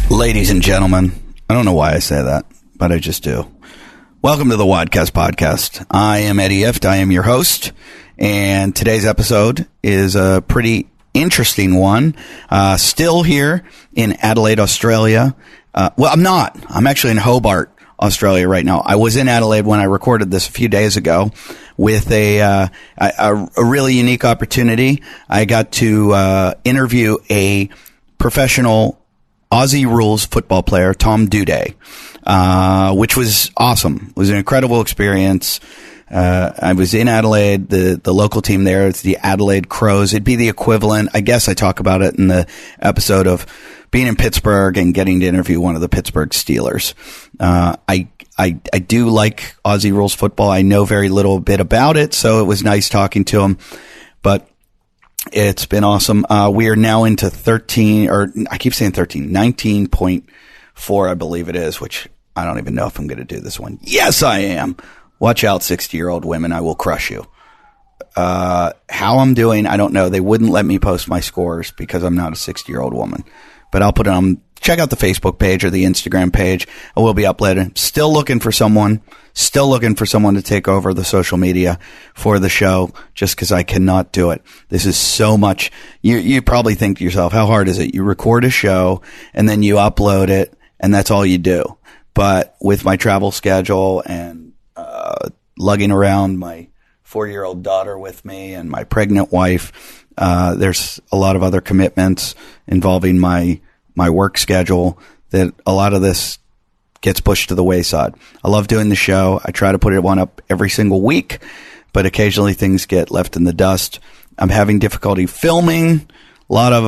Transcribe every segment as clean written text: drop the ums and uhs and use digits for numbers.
Ladies and gentlemen, I don't know why I say that, but I just do. Welcome to the Wadcast Podcast. I am Eddie Ift. I am your host, and today's episode is a pretty interesting one. Still here in Adelaide, Australia. Well, I'm not. I'm actually in Hobart, Australia right now. I was in Adelaide when I recorded this a few days ago with a really unique opportunity. I got to interview a professional Aussie rules football player, Doedee, which was awesome. It was an incredible experience. I was in Adelaide, the local team there. It's the Adelaide Crows. It'd be the equivalent. I guess I talk about it in the episode of being in Pittsburgh and getting to interview one of the Pittsburgh Steelers. I do like Aussie rules football. I know very little bit about it, so it was nice talking to him, but it's been awesome. We are now into 19.4, I believe it is, which I don't even know if I'm going to do this one. Yes, I am. Watch out, 60-year-old women. I will crush you. How I'm doing, I don't know. They wouldn't let me post my scores because I'm not a 60-year-old woman. But I'll put it on. Check out the Facebook page or the Instagram page. I will be uploading. Still looking for someone to take over the social media for the show, just because I cannot do it. This is so much. You probably think to yourself, how hard is it? You record a show and then you upload it, and that's all you do. But with my travel schedule and lugging around my 4-year-old daughter with me and my pregnant wife, there's a lot of other commitments involving my work schedule that a lot of this gets pushed to the wayside. I love doing the show. I try to put one up every single week, but occasionally things get left in the dust. I'm having difficulty filming, a lot of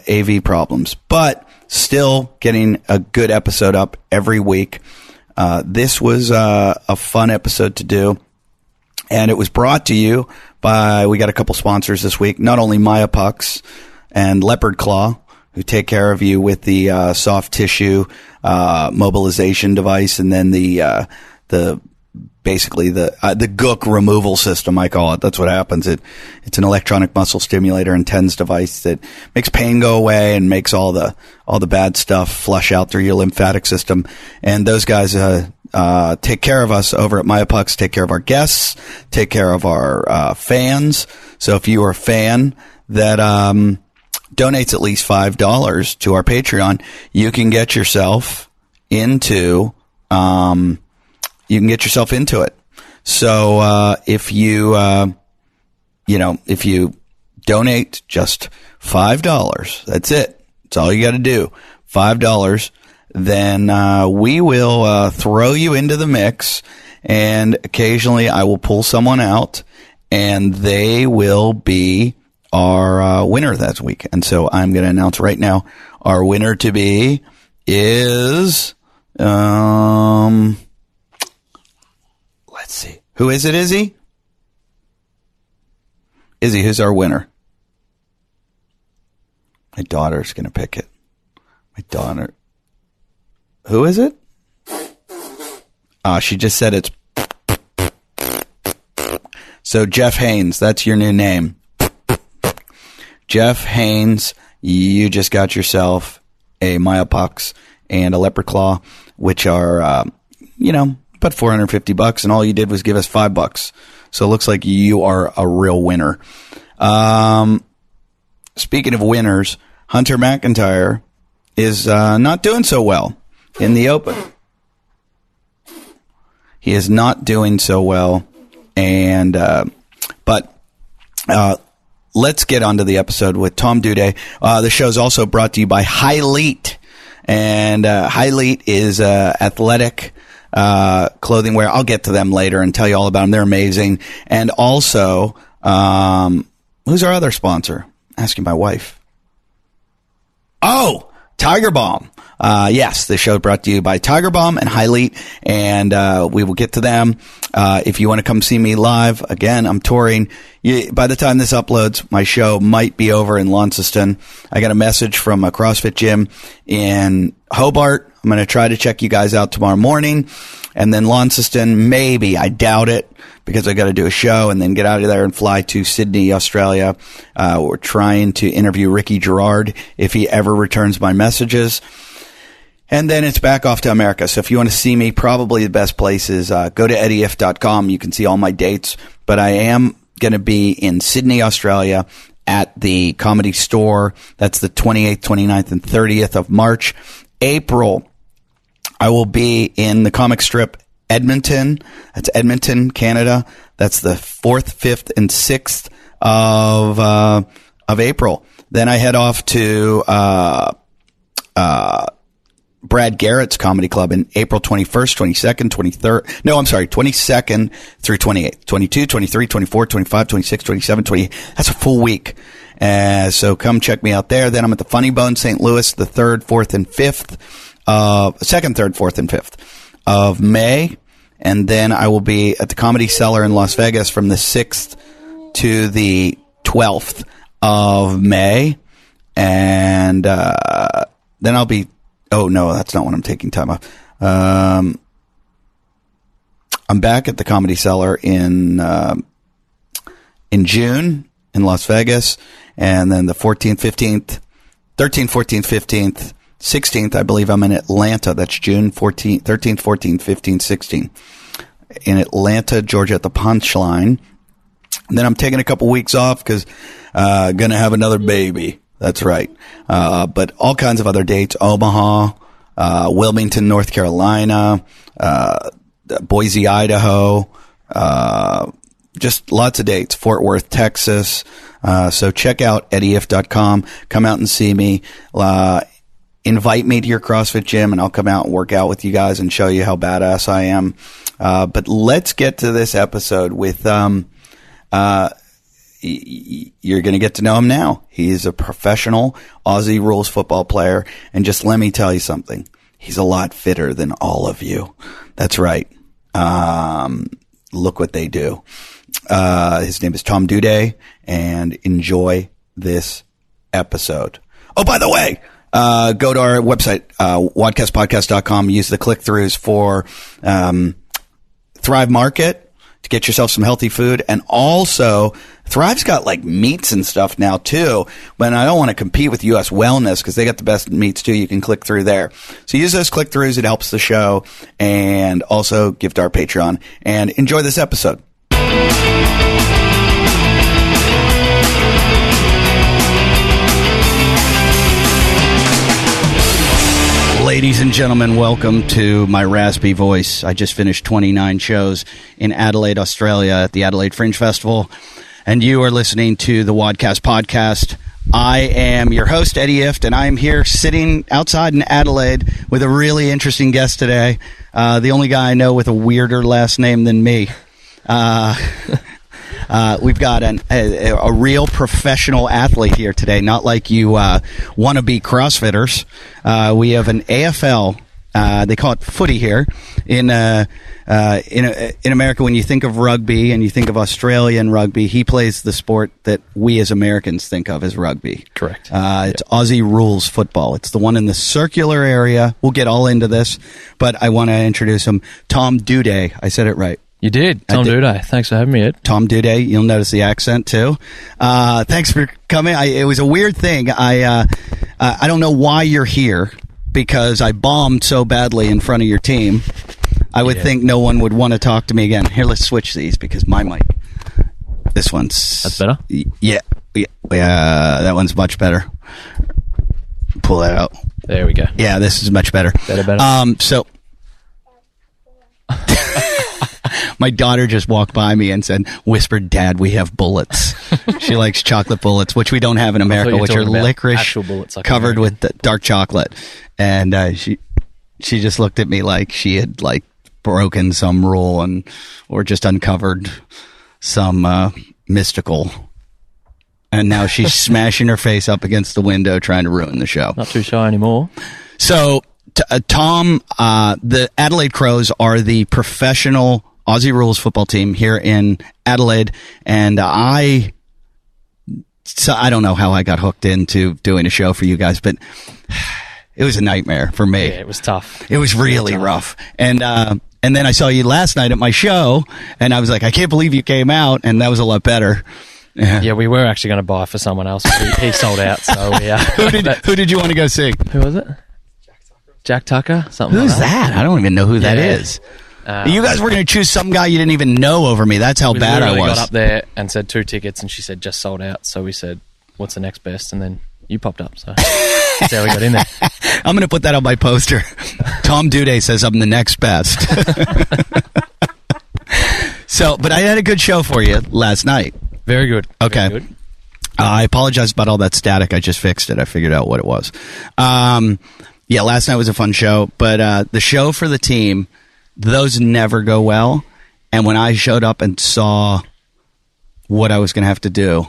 AV problems, but still getting a good episode up every week. This was a fun episode to do, and it was brought to you by, we got a couple sponsors this week, not only Maya Pucks and Leopard Claw, who take care of you with the soft tissue mobilization device, and then the gook removal system, I call it. That's what happens. It's an electronic muscle stimulator and TENS device that makes pain go away and makes all the bad stuff flush out through your lymphatic system. And those guys take care of us over at Maya Pucks, take care of our guests, take care of our fans. So if you are a fan that donates at least $5 to our Patreon, you can get yourself into it. So if you donate just $5, that's it. That's all you got to do. $5, then we will throw you into the mix, and occasionally I will pull someone out, and they will be our winner that week. And so I'm going to announce right now our winner to be is let's see. Who is it, Izzy? Izzy, who's our winner? My daughter's going to pick it. My daughter. Who is it? She just said it's. So Jeff Haynes, that's your new name. Jeff Haynes, you just got yourself a Maya Pucks and a Leopard Claw, which are, about $450, and all you did was give us $5. So it looks like you are a real winner. Speaking of winners, Hunter McIntyre is not doing so well in the Open. He is not doing so well, and but let's get on to the episode with Doedee. The show is also brought to you by Highlight. And Highlight is athletic clothing wear. I'll get to them later and tell you all about them. They're amazing. And also, who's our other sponsor? Asking my wife. Oh, Tiger Balm. Yes, the show brought to you by Tiger Balm and Highlight, and we will get to them. If you want to come see me live, again, I'm touring. By the time this uploads, my show might be over in Launceston. I got a message from a CrossFit gym in Hobart. I'm going to try to check you guys out tomorrow morning. And then Launceston, maybe. I doubt it, because I got to do a show and then get out of there and fly to Sydney, Australia. We're trying to interview Ricky Gerard if he ever returns my messages. And then it's back off to America. So if you want to see me, probably the best place is go to eddieif.com. You can see all my dates. But I am going to be in Sydney, Australia at the Comedy Store. That's the 28th, 29th, and 30th of March. April, I will be in the comic strip Edmonton. That's Edmonton, Canada. That's the 4th, 5th, and 6th of April. Then I head off to Brad Garrett's Comedy Club in April 21st, 22nd, 23rd. No, I'm sorry, 22nd through 28th. 22, 23, 24, 25, 26, 27, 28. That's a full week. So come check me out there. Then I'm at the Funny Bone, St. Louis, the 3rd, 4th, and 5th. 2nd, 3rd, 4th, and 5th of May. And then I will be at the Comedy Cellar in Las Vegas from the 6th to the 12th of May. And then I'll be... Oh, no, that's not when I'm taking time off. I'm back at the Comedy Cellar in June in Las Vegas. And then the 14th, 15th, 13th, 14th, 15th, 16th, I believe I'm in Atlanta. That's June 13th, 14th, 15th, 16th. In Atlanta, Georgia at the Punchline. And then I'm taking a couple weeks off because going to have another baby. That's right. But all kinds of other dates. Omaha, Wilmington, North Carolina, Boise, Idaho, just lots of dates. Fort Worth, Texas. So check out eddieif.com. Come out and see me. Invite me to your CrossFit gym and I'll come out and work out with you guys and show you how badass I am. But let's get to this episode with, you're going to get to know him now. He is a professional Aussie rules football player. And just let me tell you something. He's a lot fitter than all of you. That's right. Look what they do. His name is Tom Doedee, and enjoy this episode. Oh, by the way, go to our website, wadcastpodcast.com. Use the click-throughs for Thrive Market to get yourself some healthy food. And also, Thrive's got like meats and stuff now too, but I don't want to compete with US Wellness because they got the best meats too. You can click through there. So use those click-throughs. It helps the show. And also give to our Patreon. And enjoy this episode. Ladies and gentlemen, welcome to my raspy voice. I just finished 29 shows in Adelaide, Australia at the Adelaide Fringe Festival, and you are listening to the Wadcast Podcast. I am your host, Eddie Ift, and I am here sitting outside in Adelaide with a really interesting guest today, the only guy I know with a weirder last name than me. We've got a real professional athlete here today, not like you wannabe CrossFitters. We have an AFL. They call it footy here in America. When you think of rugby and you think of Australian rugby, he plays the sport that we as Americans think of as rugby. Correct. It's Aussie rules football. It's the one in the circular area. We'll get all into this, but I want to introduce him, Tom Doedee. I said it right. You did. Tom Doedee. Thanks for having me, Ed. Tom Doedee. You'll notice the accent, too. Thanks for coming. It was a weird thing. I don't know why you're here, because I bombed so badly in front of your team. I would think no one would want to talk to me again. Here, let's switch these, because my mic, this one's... That's better? Yeah, that one's much better. Pull that out. There we go. Yeah, this is much better. Better. So... My daughter just walked by me and whispered, "Dad, we have bullets." She likes chocolate bullets, which we don't have in America, which are licorice bullets, like covered with dark chocolate. And she just looked at me like she had like broken some rule or just uncovered some mystical. And now she's smashing her face up against the window trying to ruin the show. Not too shy anymore. So, Tom, the Adelaide Crows are the professional Aussie rules football team here in Adelaide, and I don't know how I got hooked into doing a show for you guys, but it was a nightmare for me. Yeah, it was tough. It was really rough. And then I saw you last night at my show, and I was like, I can't believe you came out, and that was a lot better. Yeah, we were actually going to buy for someone else. He sold out, so yeah. Who did you want to go see? Who was it? Jack Tucker, something Who's like that. that? I don't even know who that is. You guys were going to choose some guy you didn't even know over me. That's how bad I was. We got up there and said 2 tickets, and she said just sold out. So we said, what's the next best? And then you popped up. So that's how we got in there. I'm going to put that on my poster. Tom Doedee says I'm the next best. But I had a good show for you last night. Very good. Okay. Very good. I apologize about all that static. I just fixed it. I figured out what it was. Last night was a fun show, but the show for the team, those never go well. And when I showed up and saw what I was going to have to do,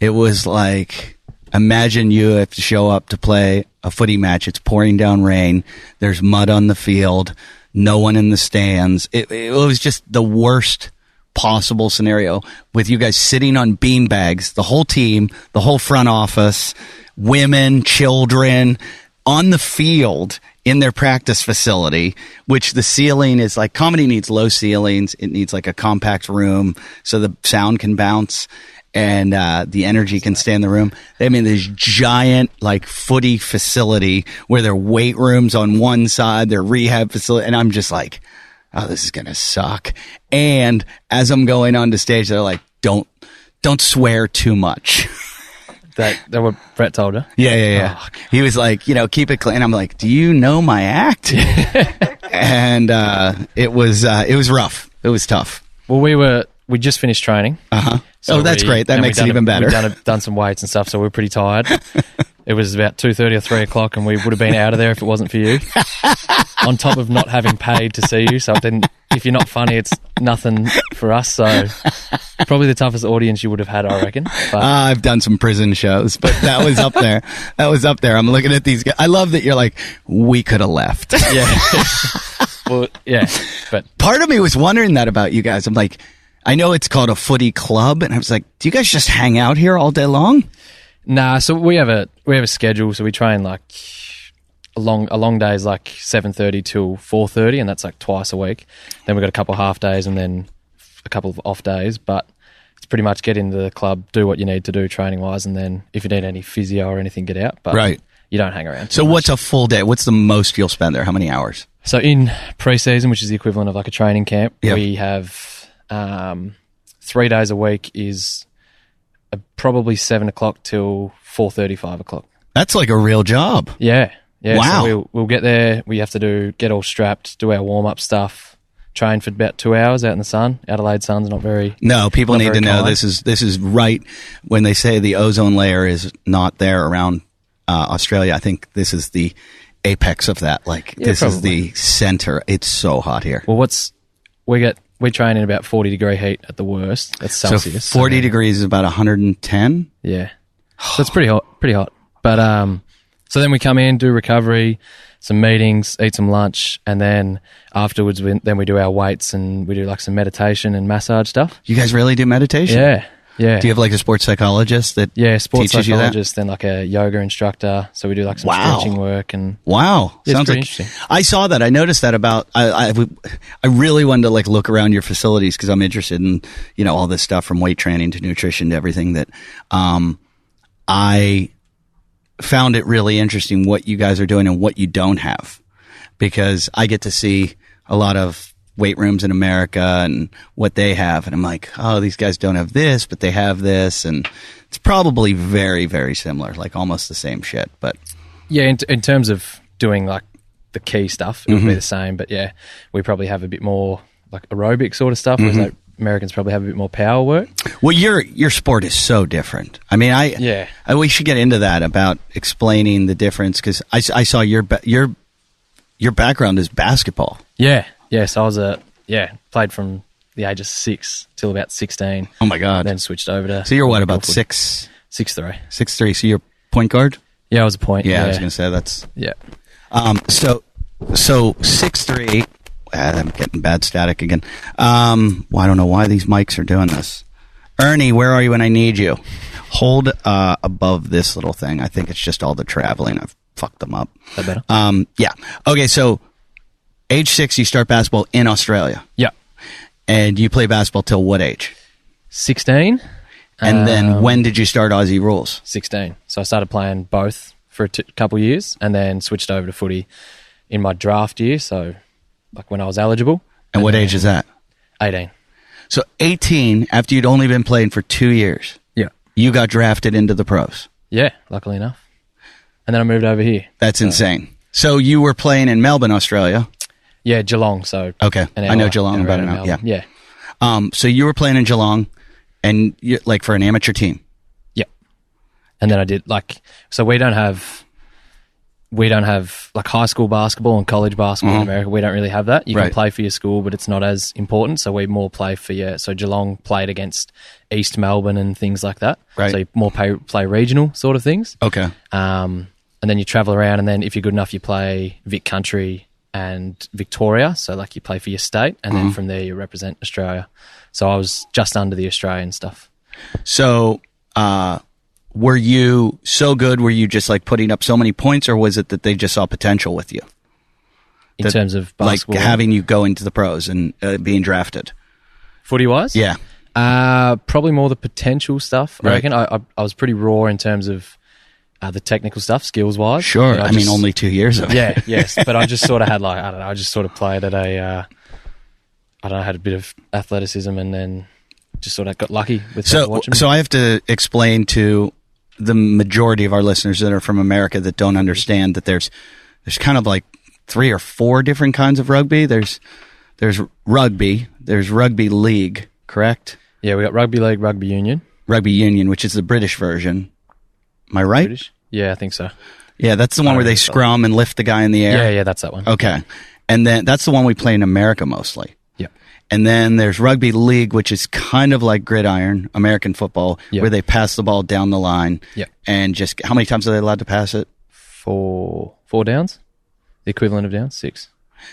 it was like, imagine you have to show up to play a footy match. It's pouring down rain. There's mud on the field. No one in the stands. It was just the worst possible scenario with you guys sitting on beanbags, the whole team, the whole front office, women, children, on the field in their practice facility, which the ceiling is like, comedy needs low ceilings. It needs like a compact room so the sound can bounce and the energy can stay in the room. I mean, this giant like footy facility where there are weight rooms on one side, their rehab facility, and I'm just like, oh, this is going to suck. And as I'm going on to stage, they're like, don't swear too much. That what Brett told her? Yeah. Oh, he was like, keep it clean. I'm like, do you know my act? And it was rough. It was tough. Well, we just finished training. Uh-huh. So that's great. That makes it even better. We've done some weights and stuff, so we're pretty tired. It was about 2:30 or 3 o'clock, and we would have been out of there if it wasn't for you. On top of not having paid to see you, so then if you're not funny, it's nothing for us. So probably the toughest audience you would have had, I reckon. But I've done some prison shows, but that was up there. I'm looking at these guys. I love that you're like, we could have left. Yeah. Well, yeah. But part of me was wondering that about you guys. I'm like, I know it's called a footy club, and I was like, do you guys just hang out here all day long? Nah, so we have a schedule. So we train like a long day is like 7:30 till 4:30, and that's like twice a week. Then we've got a couple of half days and then a couple of off days, but it's pretty much get into the club, do what you need to do training wise, and then if you need any physio or anything, get out. But right. You don't hang around. So what's a full day? What's the most you'll spend there? How many hours? So in pre-season, which is the equivalent of like a training camp, yep. We have 3 days a week is probably 7 o'clock till 4:30, 5 o'clock. That's like a real job. Yeah. Wow. So we'll get there. We have to get all strapped, do our warm-up stuff, train for about 2 hours out in the sun. Adelaide sun's not very. No, people need to know kind. this is right when they say the ozone layer is not there around Australia. I think this is the apex of that. Like this probably. Is the center. It's so hot here. Well, we train in about 40-degree heat at the worst. That's Celsius. So 40 degrees is about 110? Yeah. So it's pretty hot. But so then we come in, do recovery, some meetings, eat some lunch, and then afterwards we do our weights and we do like some meditation and massage stuff. You guys really do meditation? Yeah. Yeah. Do you have like a sports psychologist that sports teaches psychologist, then like a yoga instructor. So we do like some stretching work and wow, sounds like interesting. I saw that. I noticed that about. I really wanted to like look around your facilities because I'm interested in all this stuff from weight training to nutrition to everything that. I found it really interesting what you guys are doing and what you don't have, because I get to see a lot of weight rooms in America and what they have. And I'm like, oh, these guys don't have this, but they have this. And it's probably very, very similar, like almost the same shit. But yeah, in terms of doing like the key stuff, it would be the same. But yeah, we probably have a bit more like aerobic sort of stuff, whereas like Americans probably have a bit more power work. Well, your sport is so different. I mean, we should get into that about explaining the difference, because I saw your background is basketball. Yeah. Yes, I was played from the age of 6 till about 16. Oh my God. Then switched over to. So you're what, about 6'3"? 6'3". So you're point guard? Yeah, I was a point. Yeah, I was going to say that's. Yeah. So 6'3". I'm getting bad static again. Well, I don't know why these mics are doing this. Ernie, where are you when I need you? Hold above this little thing. I think it's just all the traveling. I've fucked them up. That better? Yeah. Okay, so age 6, you start basketball in Australia. Yeah. And you play basketball till what age? 16. And then when did you start Aussie Rules? 16. So I started playing both for a couple of years and then switched over to footy in my draft year, so like when I was eligible. And what age is that? 18. So 18, after you'd only been playing for 2 years, Yeah. you got drafted into the pros. Yeah, luckily enough. And then I moved over here. That's insane. So you were playing in Melbourne, Australia. Yeah, Geelong. So Okay, I know Geelong about an hour. Yeah. So you were playing in Geelong, and you, like for an amateur team. Yeah. And then I did so we don't have like high school basketball and college basketball in America. We don't really have that. You can play for your school, but it's not as important. So we more play for so Geelong played against East Melbourne and things like that. Right. So you more play regional sort of things. Okay. And then you travel around, and then if you're good enough, you play Vic Country and Victoria. So like you play for your state, and then from there you represent Australia. So I was just under the Australian stuff. So, were you so good? Were you just like putting up so many points, or was it that they just saw potential with you? In terms of basketball? Like having you go into the pros and being drafted? Footy-wise? Yeah. Probably more the potential stuff. I Right. reckon I was pretty raw in terms of the technical stuff, skills-wise. Sure. I mean, only 2 years of it. Yeah, yes. But I just sort of had I just sort of played at had a bit of athleticism, and then just sort of got lucky with watching. So I have to explain to the majority of our listeners that are from America that don't understand that there's kind of like 3 or 4 different kinds of rugby. There's rugby, there's rugby league, correct? Yeah, we got rugby league, rugby union. Rugby union, which is the British version. Am I right? British? Yeah, I think so. Yeah, that's the one where they scrum and lift the guy in the air. Yeah, that's that one. Okay. And then that's the one we play in America mostly. Yeah. And then there's rugby league, which is kind of like gridiron, American football, where they pass the ball down the line. Yeah. And just, how many times are they allowed to pass it? 4 downs? The equivalent of downs? 6.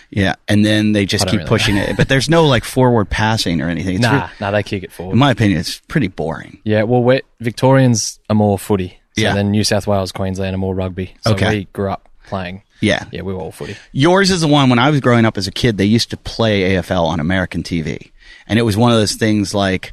Yeah. And then they just keep pushing it. But there's no like forward passing or anything. It's they kick it forward. In my opinion, it's pretty boring. Yeah, well, Victorians are more footy. So Yeah. then New South Wales, Queensland are more rugby. So we grew up playing. Yeah. Yeah, we were all footy. Yours is the one, when I was growing up as a kid, they used to play AFL on American TV. And it was one of those things like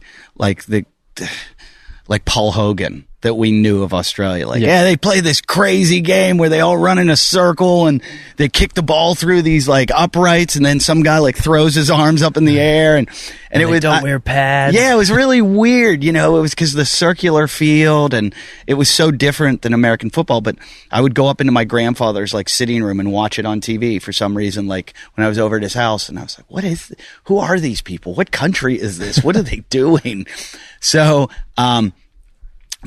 Paul Hogan that we knew of Australia. Like, they play this crazy game where they all run in a circle and they kick the ball through these like uprights, and then some guy like throws his arms up in the air and it would don't wear pads. Yeah, it was really weird. You know, it was because of the circular field, and it was so different than American football. But I would go up into my grandfather's like sitting room and watch it on TV for some reason. Like when I was over at his house, and I was like, who are these people? What country is this? What are they doing? So,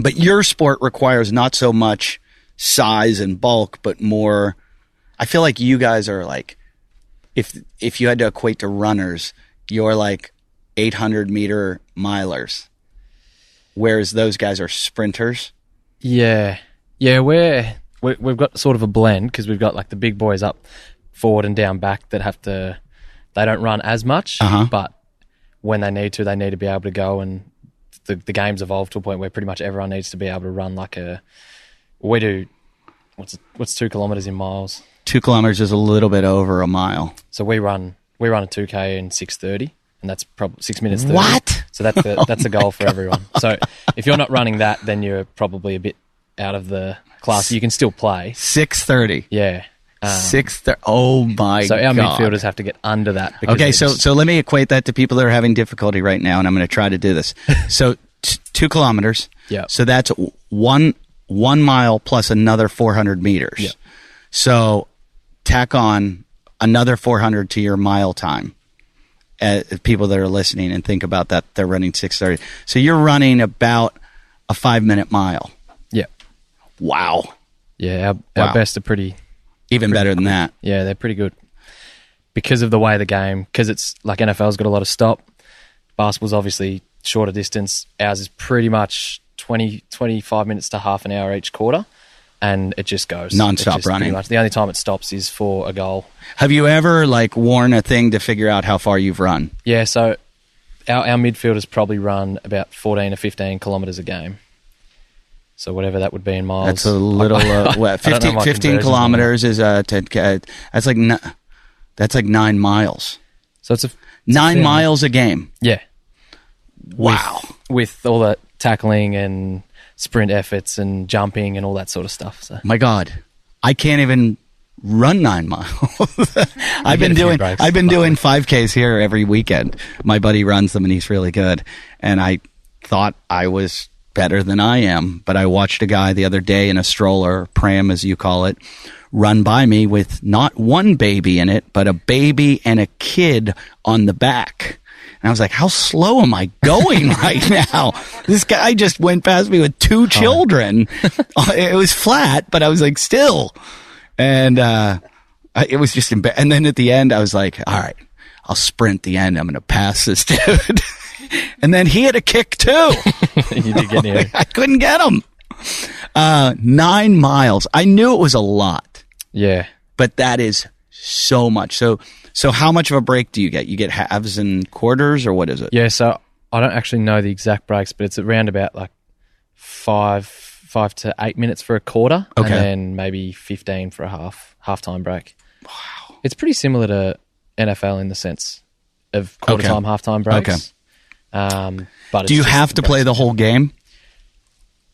but your sport requires not so much size and bulk, but more, I feel like you guys are like, if you had to equate to runners, you're like 800-meter milers, whereas those guys are sprinters. Yeah. Yeah, we've got sort of a blend, because we've got like the big boys up forward and down back that they don't run as much, but when they need to be able to go, and the game's evolved to a point where pretty much everyone needs to be able to run like we do, what's 2 kilometers in miles? 2 kilometers is a little bit over a mile. So we run a 2K in 6:30, and that's probably 6 minutes 30. What? So that's a goal for everyone. So if you're not running that, then you're probably a bit out of the class. You can still play. 6:30. Yeah. 6:30. Oh my God. So our midfielders have to get under that. Okay, so let me equate that to people that are having difficulty right now, and I'm going to try to do this. So 2 kilometers. Yeah. So that's 1 mile plus another 400 meters. Yeah. So tack on another 400 to your mile time. People that are listening, and think about that, they're running 6:30. So you're running about a 5-minute mile. Yeah. Wow. Yeah, our best are pretty better than that. Yeah, they're pretty good. Because of the way the game, because it's like NFL's got a lot of stop. Basketball's obviously shorter distance. Ours is pretty much 25 minutes to half an hour each quarter, and it just goes. Non-stop running. The only time it stops is for a goal. Have you ever like worn a thing to figure out how far you've run? Yeah, so our midfielders probably run about 14 or 15 kilometres a game. So whatever that would be in miles. That's a little, 15 kilometers is, that's like 9 miles. So it's 9 miles a game. Yeah. Wow. With all that tackling and sprint efforts and jumping and all that sort of stuff. So. My God. I can't even run 9 miles. I've been get a few doing breaks. 5Ks here every weekend. My buddy runs them and he's really good. And I thought I was better than I am, but I watched a guy the other day in a stroller, pram as you call it, run by me with not one baby in it, but a baby and a kid on the back. And I was like, how slow am I going right now? This guy just went past me with 2 children. It was flat, but I was like, still. And it was just and then at the end, I was like, all right, I'll sprint the end. I'm going to pass this dude. And then he had a kick too. You did get near. I couldn't get him. 9 miles. I knew it was a lot. Yeah. But that is so much. So how much of a break do you get? You get halves and quarters, or what is it? Yeah, so I don't actually know the exact breaks, but it's around about like 5 to 8 minutes for a quarter, okay, and then maybe 15 for a halftime break. Wow. It's pretty similar to NFL in the sense of quarter time, halftime breaks. Okay. But do you have to play the whole game?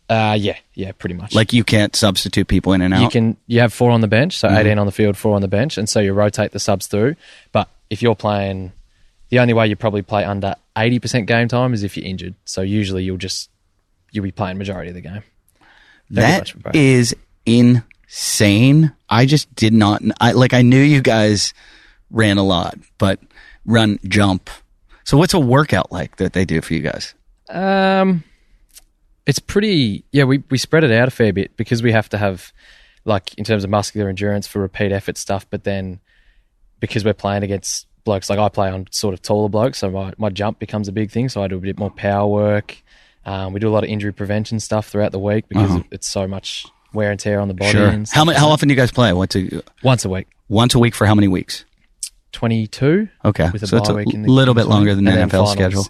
Yeah, pretty much. Like you can't substitute people in and out? You have 4 on the bench, so 18 on the field, 4 on the bench, and so you rotate the subs through. But if you're playing, the only way you probably play under 80% game time is if you're injured. So usually you'll be playing majority of the game. That is insane. I just did not, I knew you guys ran a lot, but jump. So what's a workout like that they do for you guys? It's pretty, we spread it out a fair bit because we have to have, like, in terms of muscular endurance for repeat effort stuff, but then because we're playing against blokes, like I play on sort of taller blokes, so my jump becomes a big thing, so I do a bit more power work. We do a lot of injury prevention stuff throughout the week because it's so much wear and tear on the body. Sure. And stuff. How often do you guys play? Once a week. Once a week for how many weeks? 22. Okay, with a so it's a bye week in the little bit longer than the and NFL then schedule.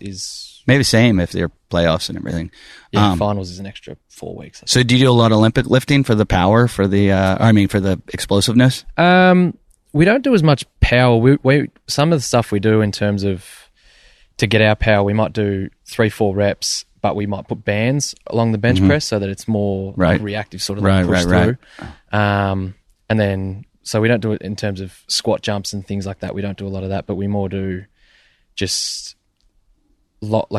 Maybe same if they're playoffs and everything. Finals is an extra 4 weeks. So do you do a lot of Olympic lifting for the power, for the for the explosiveness? We don't do as much power. We some of the stuff we do in terms of to get our power, we might do 3-4 reps, but we might put bands along the bench press so that it's more reactive, sort of push through. And then so we don't do it in terms of squat jumps and things like that. We don't do a lot of that, but we more do just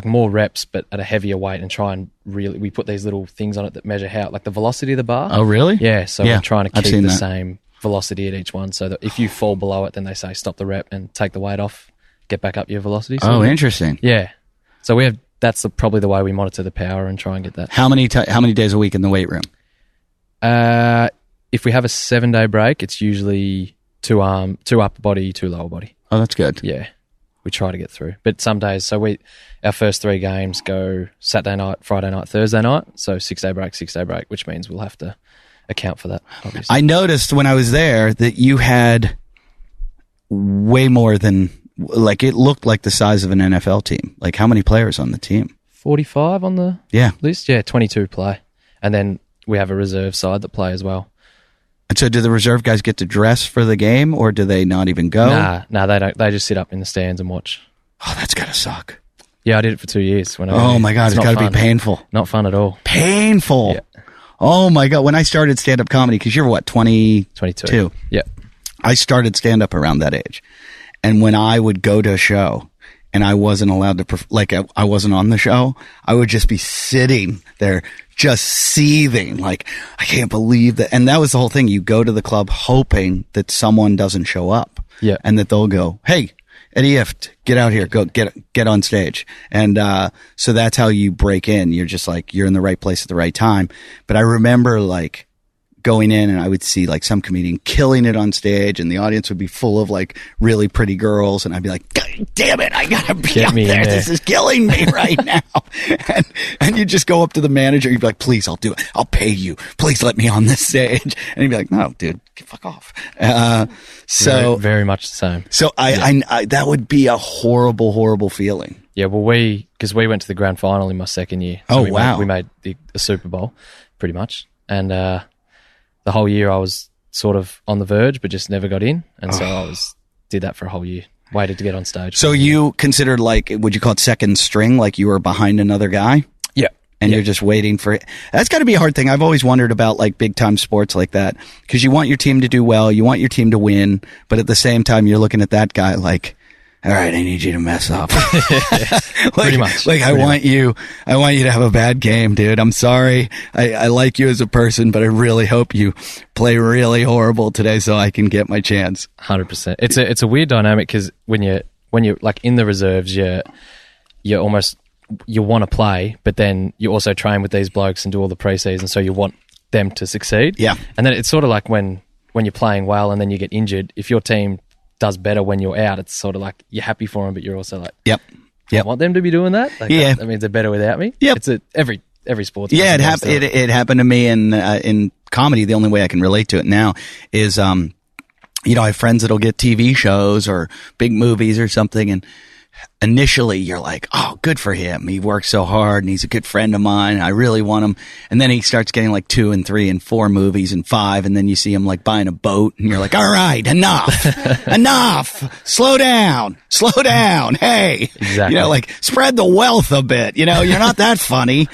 more reps, but at a heavier weight, and try and really, we put these little things on it that measure how, like the velocity of the bar. Oh, really? Yeah. So we're trying to keep the same velocity at each one, so that if you fall below it, then they say stop the rep and take the weight off, get back up your velocity. So interesting. Yeah. So that's probably the way we monitor the power and try and get that. How many days a week in the weight room? If we have a 7-day break, it's usually 2 upper body, 2 lower body. Oh, that's good. Yeah. We try to get through. But some days, so our first 3 games go Saturday night, Friday night, Thursday night. So 6-day break, which means we'll have to account for that, obviously. I noticed when I was there that you had way more than, like, it looked like the size of an NFL team. Like, how many players on the team? 45 on the list. Yeah, 22 play. And then we have a reserve side that play as well. And so do the reserve guys get to dress for the game, or do they not even go? Nah, they don't. They just sit up in the stands and watch. Oh, that's got to suck. Yeah, I did it for 2 years. Oh, my God, it's got to be painful. Not fun at all. Painful. Yeah. Oh, my God. When I started stand-up comedy, because you're what, 22? Yeah. I started stand-up around that age. And when I would go to a show and I wasn't allowed to, I wasn't on the show, I would just be sitting there just seething, like, I can't believe that. And that was the whole thing. You go to the club hoping that someone doesn't show up. Yeah. And that they'll go, hey, Eddie Ift, get out here, go get on stage. And so that's how you break in. You're just like, you're in the right place at the right time. But I remember, like, going in and I would see, like, some comedian killing it on stage, and the audience would be full of, like, really pretty girls, and I'd be like, God damn it, I gotta be up there. This is killing me right now. And you just go up to the manager, you'd be like, please, I'll do it. I'll pay you. Please let me on this stage. And he'd be like, no, dude, fuck off. So very much the same. So I that would be a horrible, horrible feeling. Yeah, well, because we went to the grand final in my second year. So we made the Super Bowl, pretty much. And the whole year I was sort of on the verge, but just never got in. And so I did that for a whole year. Waited to get on stage. So you considered, like, would you call it second string, like you were behind another guy? Yeah. and you're just waiting for it. That's got to be a hard thing. I've always wondered about like big time sports like that, because you want your team to do well, you want your team to win, but at the same time you're looking at that guy like, all right, I need you to mess up. Pretty much. Like I want you to have a bad game, dude. I'm sorry. I like you as a person, but I really hope you play really horrible today so I can get my chance. 100%. It's a weird dynamic, because when you're like in the reserves, you're almost, you want to play, but then you also train with these blokes and do all the preseason, so you want them to succeed. Yeah. And then it's sort of like when you're playing well and then you get injured, if your team does better when you're out, it's sort of like you're happy for them, but you're also like, Yep. I want them to be doing that. Like, yeah. That means they're better without me. Yep. It's every sport. Yeah, it happened to me in comedy. The only way I can relate to it now is, I have friends that'll get TV shows or big movies or something, and initially you're like, oh, good for him. He works so hard and he's a good friend of mine. I really want him. And then he starts getting like 2 and 3 and 4 movies and 5. And then you see him like buying a boat and you're like, all right, enough, slow down. Hey, exactly. Like spread the wealth a bit, you're not that funny.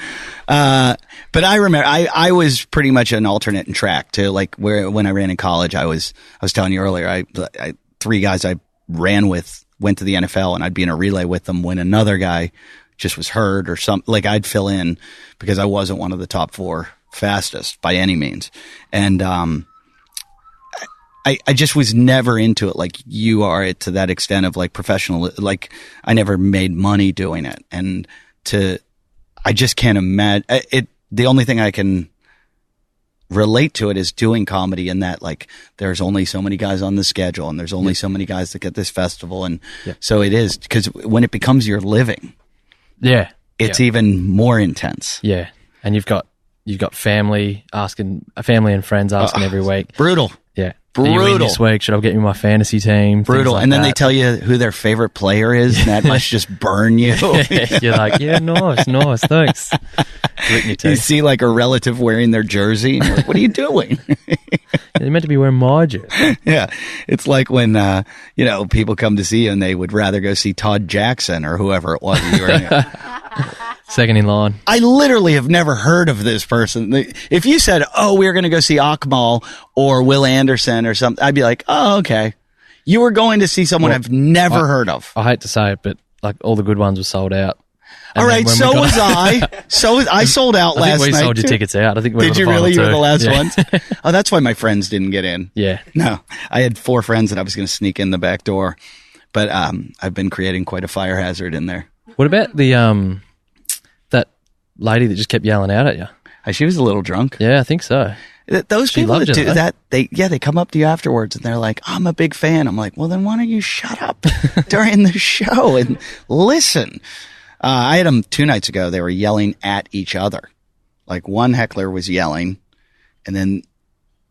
But I remember I was pretty much an alternate in track too. Like when I ran in college, I was telling you earlier, I 3 guys I ran with went to the NFL, and I'd be in a relay with them when another guy just was hurt or something. Like I'd fill in because I wasn't one of the top 4 fastest by any means. And, I just was never into it like you are, to that extent of like professional, like I never made money doing it. And I just can't imagine it. The only thing I can relate to it is doing comedy, in that like there's only so many guys on the schedule and there's only so many guys that get this festival, and so it is, because when it becomes your living, it's even more intense. And you've got family and friends asking every week. Brutal. Are you in this week? Should I get you my fantasy team? Brutal. Like and then that. they tell you who their favorite player is, and that must just burn you. You're like, nice, thanks. You see like a relative wearing their jersey, and you're like, what are you doing? You're meant to be wearing my jersey. Yeah. It's like when, people come to see you and they would rather go see Todd Jackson or whoever it was you were Second in line. I literally have never heard of this person. If you said, oh, we're going to go see Akmal or Will Anderson or something, I'd be like, oh, okay. You were going to see someone I've never heard of. I hate to say it, but like all the good ones were sold out. All right, so was I. I sold out last night. I think we sold your tickets out. I think we Did you really? You were the last yeah. ones? Oh, that's why my friends didn't get in. Yeah. No, I had 4 friends that I was going to sneak in the back door, but I've been creating quite a fire hazard in there. What about the that lady that just kept yelling out at you? She was a little drunk. Yeah, I think so. Those She people loved that you, do though. that, they come up to you afterwards and they're like, I'm a big fan. I'm like, well, then why don't you shut up during the show and listen? I had them 2 nights ago. They were yelling at each other. Like one heckler was yelling, and then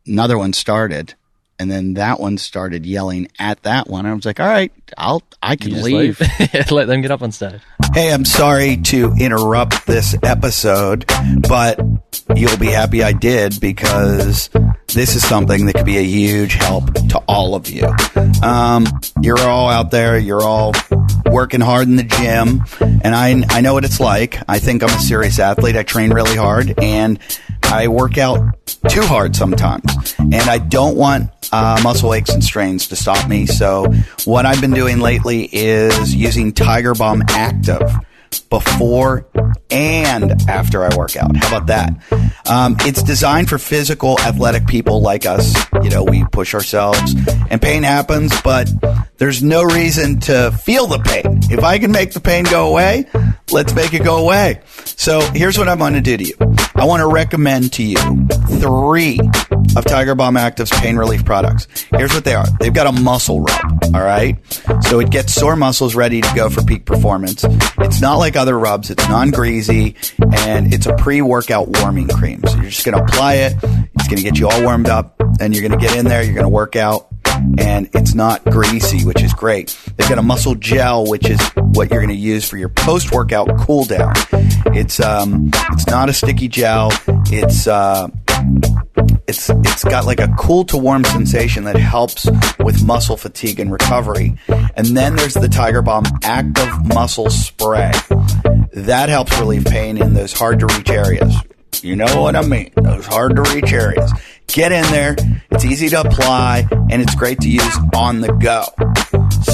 another one started, and then that one started yelling at that one. I was like, all right, I can leave. Let them get up on stage. Hey, I'm sorry to interrupt this episode, but you'll be happy I did, because this is something that could be a huge help to all of you. You're all out there. You're all working hard in the gym, and I know what it's like. I think I'm a serious athlete. I train really hard, and I work out too hard sometimes, and I don't want muscle aches and strains to stop me. So what I've been doing lately is using Tiger Balm Active before and after I work out. How about that? It's designed for physical, athletic people like us. We push ourselves and pain happens, but there's no reason to feel the pain. If I can make the pain go away, let's make it go away. So here's what I'm going to do to you. I want to recommend to you 3 of Tiger Balm Active's pain relief products. Here's what they are. They've got a muscle rub, all right? So it gets sore muscles ready to go for peak performance. It's not like other rubs. It's non-greasy, and it's a pre-workout warming cream. So you're just going to apply it. It's going to get you all warmed up, and you're going to get in there. You're going to work out, and it's not greasy, which is great. They've got a muscle gel, which is what you're going to use for your post-workout cool down. It's not a sticky gel. It's got like a cool to warm sensation that helps with muscle fatigue and recovery. And then there's the Tiger Balm Active Muscle Spray. That helps relieve pain in those hard to reach areas. You know what I mean? Those hard to reach areas. Get in there. It's easy to apply, and it's great to use on the go.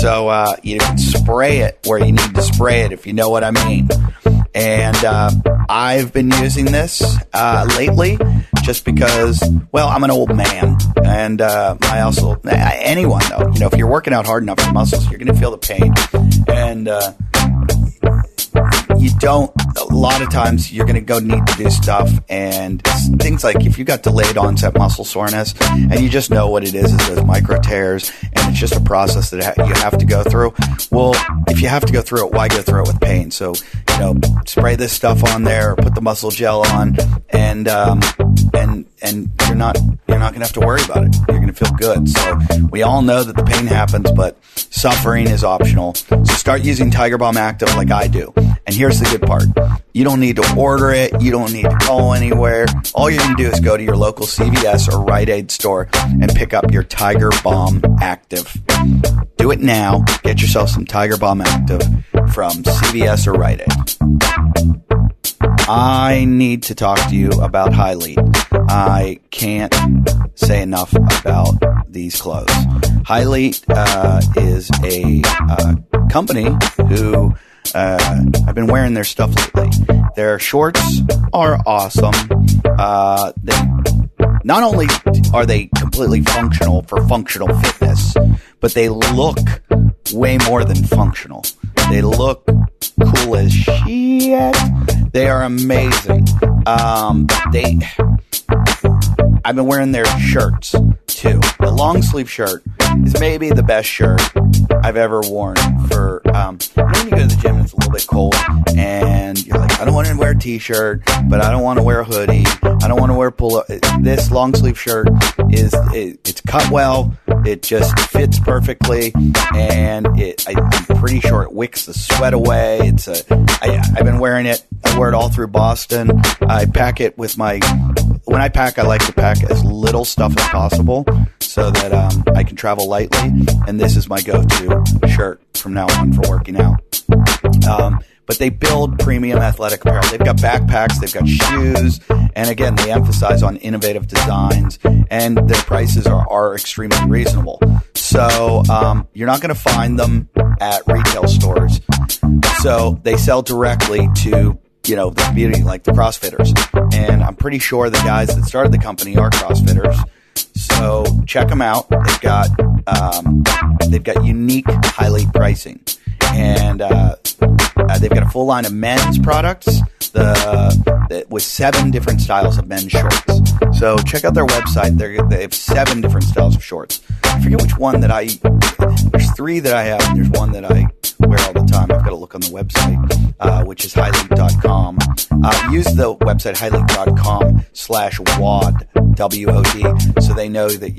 So you can spray it where you need to spray it, if you know what I mean. And I've been using this lately just because, well, I'm an old man. And anyone, though, if you're working out hard enough for muscles, you're going to feel the pain. And a lot of times you're going to go need to do stuff, and things like if you got delayed onset muscle soreness and you just know what it is those micro tears, and it's just a process that you have to go through. Well, if you have to go through it, why go through it with pain? So, spray this stuff on there, or put the muscle gel on, and you're not going to have to worry about it. You're going to feel good. So we all know that the pain happens, but suffering is optional. So start using Tiger Balm Active like I do. And here's the good part. You don't need to order it. You don't need to call anywhere. All you're going to do is go to your local CVS or Rite Aid store and pick up your Tiger Balm Active. Do it now. Get yourself some Tiger Balm Active from CVS or Rite Aid. I need to talk to you about High Lead. I can't say enough about these clothes. High Lead is a company who I've been wearing their stuff lately. Their shorts are awesome. Not only are they completely functional for functional fitness, but they look way more than functional. They look cool as shit. They are amazing. I've been wearing their shirts too. The long sleeve shirt is maybe the best shirt I've ever worn for, when you go to the gym and it's a little bit cold and you're like, I don't want to wear a t-shirt, but I don't want to wear a hoodie. I don't want to wear pull-up. This long sleeve shirt it's cut well. It just fits perfectly, and I'm pretty sure it wicks the sweat away. I've been wearing it. I wear it all through Boston. I pack it with when I pack, I like to pack as little stuff as possible so that I can travel lightly. And this is my go-to shirt from now on for working out. But they build premium athletic apparel. They've got backpacks, they've got shoes, and again, they emphasize on innovative designs, and their prices are extremely reasonable. So you're not going to find them at retail stores. So they sell directly to the community, like the CrossFitters. And I'm pretty sure the guys that started the company are CrossFitters. So check them out. They've got unique High Lead pricing. And they've got a full line of men's products with 7 different styles of men's shorts. So check out their website. They have 7 different styles of shorts. I forget which one there's 3 that I have, and there's one that I wear all the time. I've got to look on the website, which is highlead.com. Use the website highlead.com/WOD, WOD, so they know that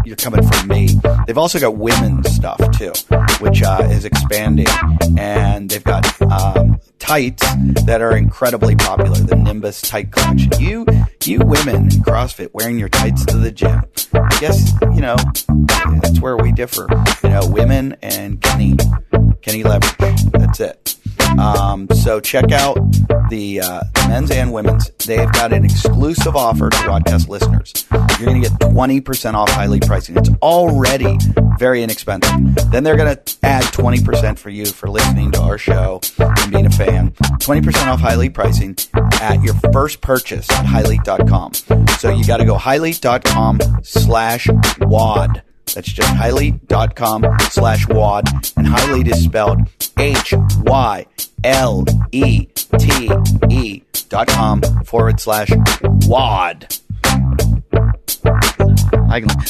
you're coming from me. They've also got women's stuff too, which is expanding, and they've got tights that are incredibly popular. The Nimbus tight collection. You women in CrossFit wearing your tights to the gym. I guess that's where we differ. Women and Kenny Leverage. That's it. So check out the men's and women's. They've got an exclusive offer to Wadcast listeners. You're going to get 20% off High Lead pricing. It's already very inexpensive. Then they're going to add 20% for you for listening to our show and being a fan. 20% off High Lead pricing at your first purchase at highlead.com. So you got to go highlead.com/WOD. That's just highlead.com/WOD. And High Lead is spelled HYLETE.com/WOD.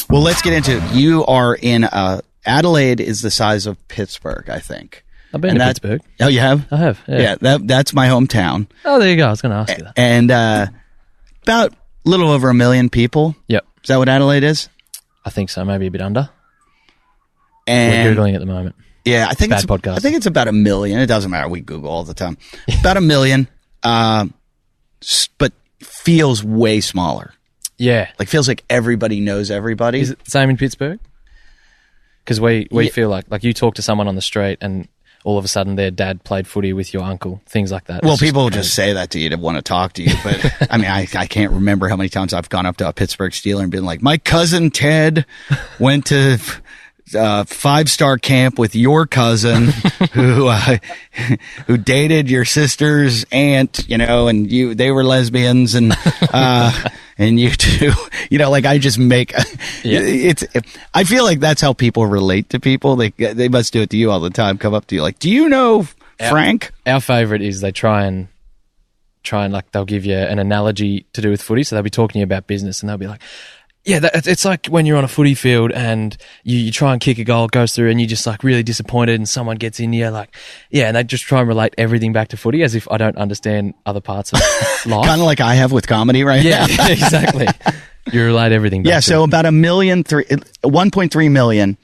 Well, let's get into it. You are in Adelaide is the size of Pittsburgh, I think. I've been to Pittsburgh. Oh, you have? I have, yeah. That's my hometown. Oh, there you go. I was going to ask you that. And about a little over 1 million people. Yep. Is that what Adelaide is? I think so, maybe a bit under. And we're Googling at the moment. Yeah, I think podcast. I think it's about 1 million. It doesn't matter. We Google all the time. About 1 million, but feels way smaller. Yeah. Feels like everybody knows everybody. Is it the same in Pittsburgh? Because we feel like you talk to someone on the street and all of a sudden their dad played footy with your uncle, things like that. Well, people just say that to you to want to talk to you, but I mean, I can't remember how many times I've gone up to a Pittsburgh Steeler and been like, my cousin Ted went to 5-star camp with your cousin who dated your sister's aunt, and they were lesbians and you two, like I just make I feel like that's how people relate to people. They must do it to you all the time. Come up to you like, do you know Frank? Our favorite is they try and like they'll give you an analogy to do with footy. So they'll be talking to you about business and they'll be like, yeah, it's like when you're on a footy field and you try and kick a goal, it goes through, and you're just like really disappointed, and someone gets in you, like, yeah, and they just try and relate everything back to footy as if I don't understand other parts of life. Kind of like I have with comedy, right? Yeah, exactly. You relate everything back to so about 1.3 million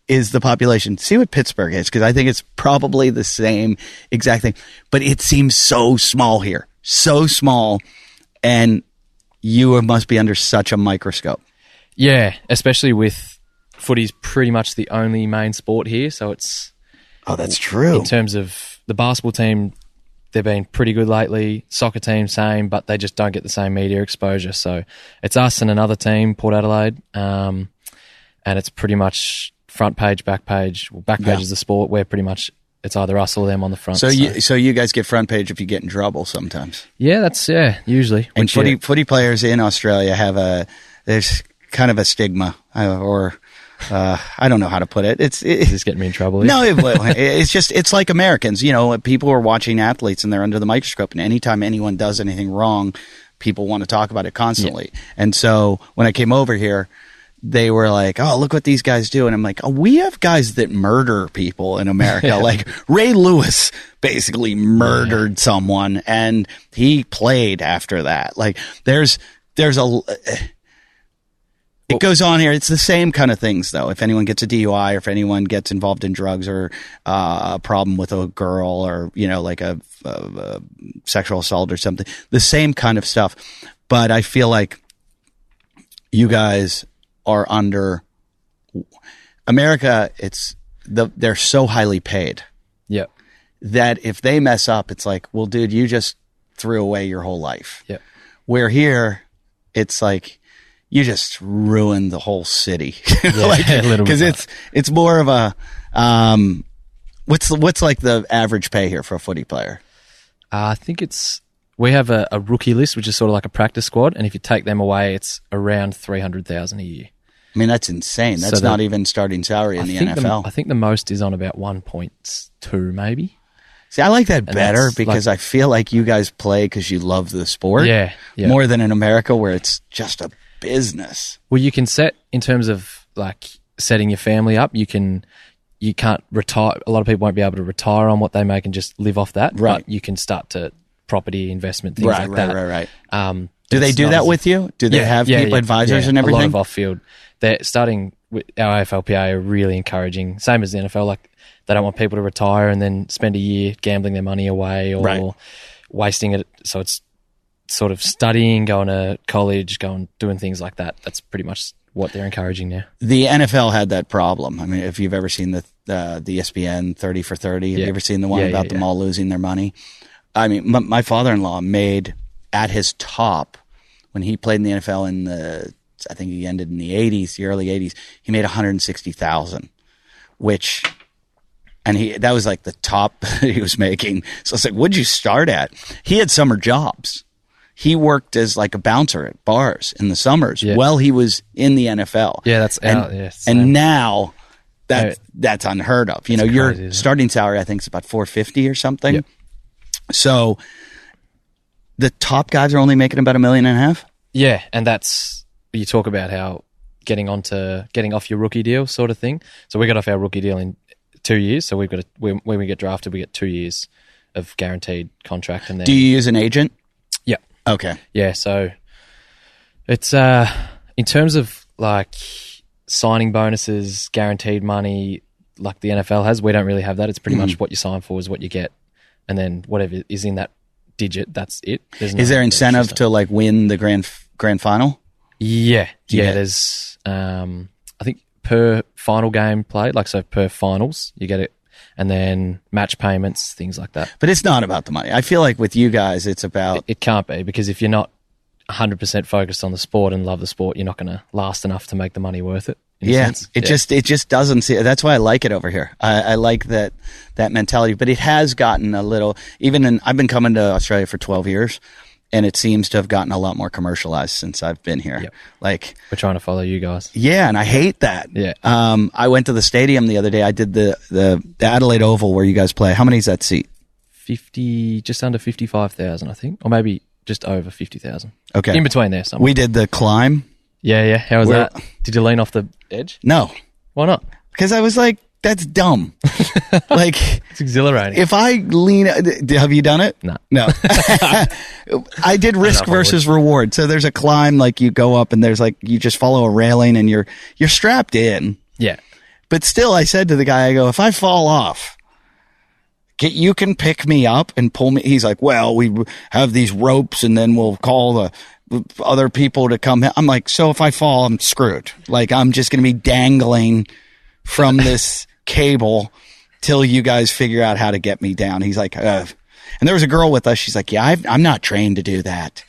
is the population. See what Pittsburgh is, because I think it's probably the same exact thing, but it seems so small here, so small, and you must be under such a microscope. Yeah, especially with footy's pretty much the only main sport here. So it's... Oh, that's true. In terms of the basketball team, they've been pretty good lately. Soccer team, same, but they just don't get the same media exposure. So it's us and another team, Port Adelaide, and it's pretty much front page, back page. Well, back page is the sport. We're pretty much... It's either us or them on the front. So you guys get front page if you get in trouble sometimes. Yeah, usually. And footy players in Australia there's kind of a stigma, or I don't know how to put it. It's getting me in trouble. No, it's like Americans. People are watching athletes and they're under the microscope, and anytime anyone does anything wrong, people want to talk about it constantly. Yeah. And so when I came over here, they were like, oh, look what these guys do. And I'm like, oh, we have guys that murder people in America. Like Ray Lewis basically murdered someone and he played after that. Like it goes on here. It's the same kind of things though. If anyone gets a DUI or if anyone gets involved in drugs or a problem with a girl or, like a sexual assault or something, the same kind of stuff. But I feel like you guys are under America. They're so highly paid. Yeah. That if they mess up, it's like, well, dude, you just threw away your whole life. Yeah. Where here, it's like you just ruined the whole city. Yeah, because it's more of a what's like the average pay here for a footy player? I think we have a rookie list, which is sort of like a practice squad, and if you take them away, it's around 300,000 a year. I mean, that's insane. That's not even starting salary in the NFL. I think the most is on about 1.2, maybe. See, I like that better because I feel like you guys play because you love the sport. Yeah. More than in America where it's just a business. Well, you can set, in terms of like setting your family up, you can't retire. A lot of people won't be able to retire on what they make and just live off that. Right. But you can start to property investment, things like that. Right. Do they do that with you? Do they have people, advisors and everything? A lot of off-field. They're starting with our AFLPA are really encouraging, same as the NFL, like they don't want people to retire and then spend a year gambling their money away or wasting it. So it's sort of studying, going to college, doing things like that. That's pretty much what they're encouraging now. The NFL had that problem. I mean, if you've ever seen the ESPN 30 for 30, have you ever seen the one about them all losing their money? I mean, my father-in-law made at his top when he played in the NFL I think he ended in the early 80s, he made $160,000, that was like the top he was making. So it's like, what'd you start at? He had summer jobs. He worked as like a bouncer at bars in the summers while he was in the NFL. Yeah, that's out. And now that's unheard of. Your starting salary, I think, is about $450 or something. Yep. So the top guys are only making about $1.5 million. Yeah, and you talk about how getting off your rookie deal sort of thing. So we got off our rookie deal in 2 years. So when we get drafted, we get 2 years of guaranteed contract. And then, do you use an agent? Yeah. Okay. Yeah. So it's in terms of like signing bonuses, guaranteed money, like the NFL has. We don't really have that. It's pretty much what you sign for is what you get, and then whatever is in that digit, that's it. Is there incentive to like win the grand final? Yeah. There's I think per final game played, like so per finals, you get and then match payments, things like that. But it's not about the money. I feel like with you guys, it's about... It can't be, because if you're not 100% focused on the sport and love the sport, you're not going to last enough to make the money worth it. It just doesn't see. That's why I like it over here. I like that mentality. But it has gotten a little. I've been coming to Australia for 12 years, and it seems to have gotten a lot more commercialized since I've been here. Yep. Like, we're trying to follow you guys. Yeah, and I hate that. Yeah. I went to the stadium the other day. I did the Adelaide Oval where you guys play. How many is that seat? 50, just under 55,000, I think, or maybe just over 50,000. Okay. In between there somewhere. We did the climb. Yeah. How was that? Did you lean off the edge? No. Why not? Because I was like, that's dumb. Like, it's exhilarating. If I lean, have you done it? No. I did risk versus reward. So there's a climb, like you go up and there's like, you just follow a railing and you're strapped in. Yeah. But still, I said to the guy, I go, if I fall off, you can pick me up and pull me. He's like, well, we have these ropes and then we'll call the other people to come. I'm like, so if I fall, I'm screwed. Like, I'm just going to be dangling from this cable till you guys figure out how to get me down. He's like, and there was a girl with us. She's like, yeah, I'm not trained to do that.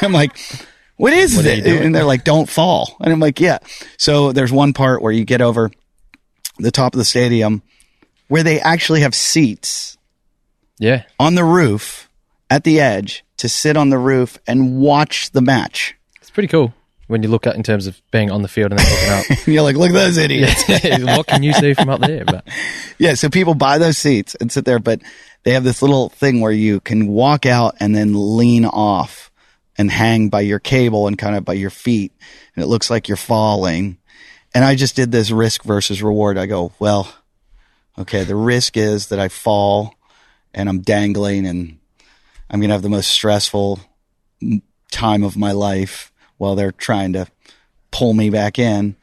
I'm like, what is it? And they're like, don't fall. And I'm like, yeah. So there's one part where you get over the top of the stadium where they actually have seats on the roof at the edge to sit on the roof and watch the match. It's pretty cool when you look at in terms of being on the field and then looking up. You're like, look at those idiots. What can you see from up there? But yeah, so people buy those seats and sit there, but they have this little thing where you can walk out and then lean off and hang by your cable and kind of by your feet, and it looks like you're falling. And I just did this risk versus reward. I go, well, okay, the risk is that I fall and I'm dangling and I'm going to have the most stressful time of my life while they're trying to pull me back in.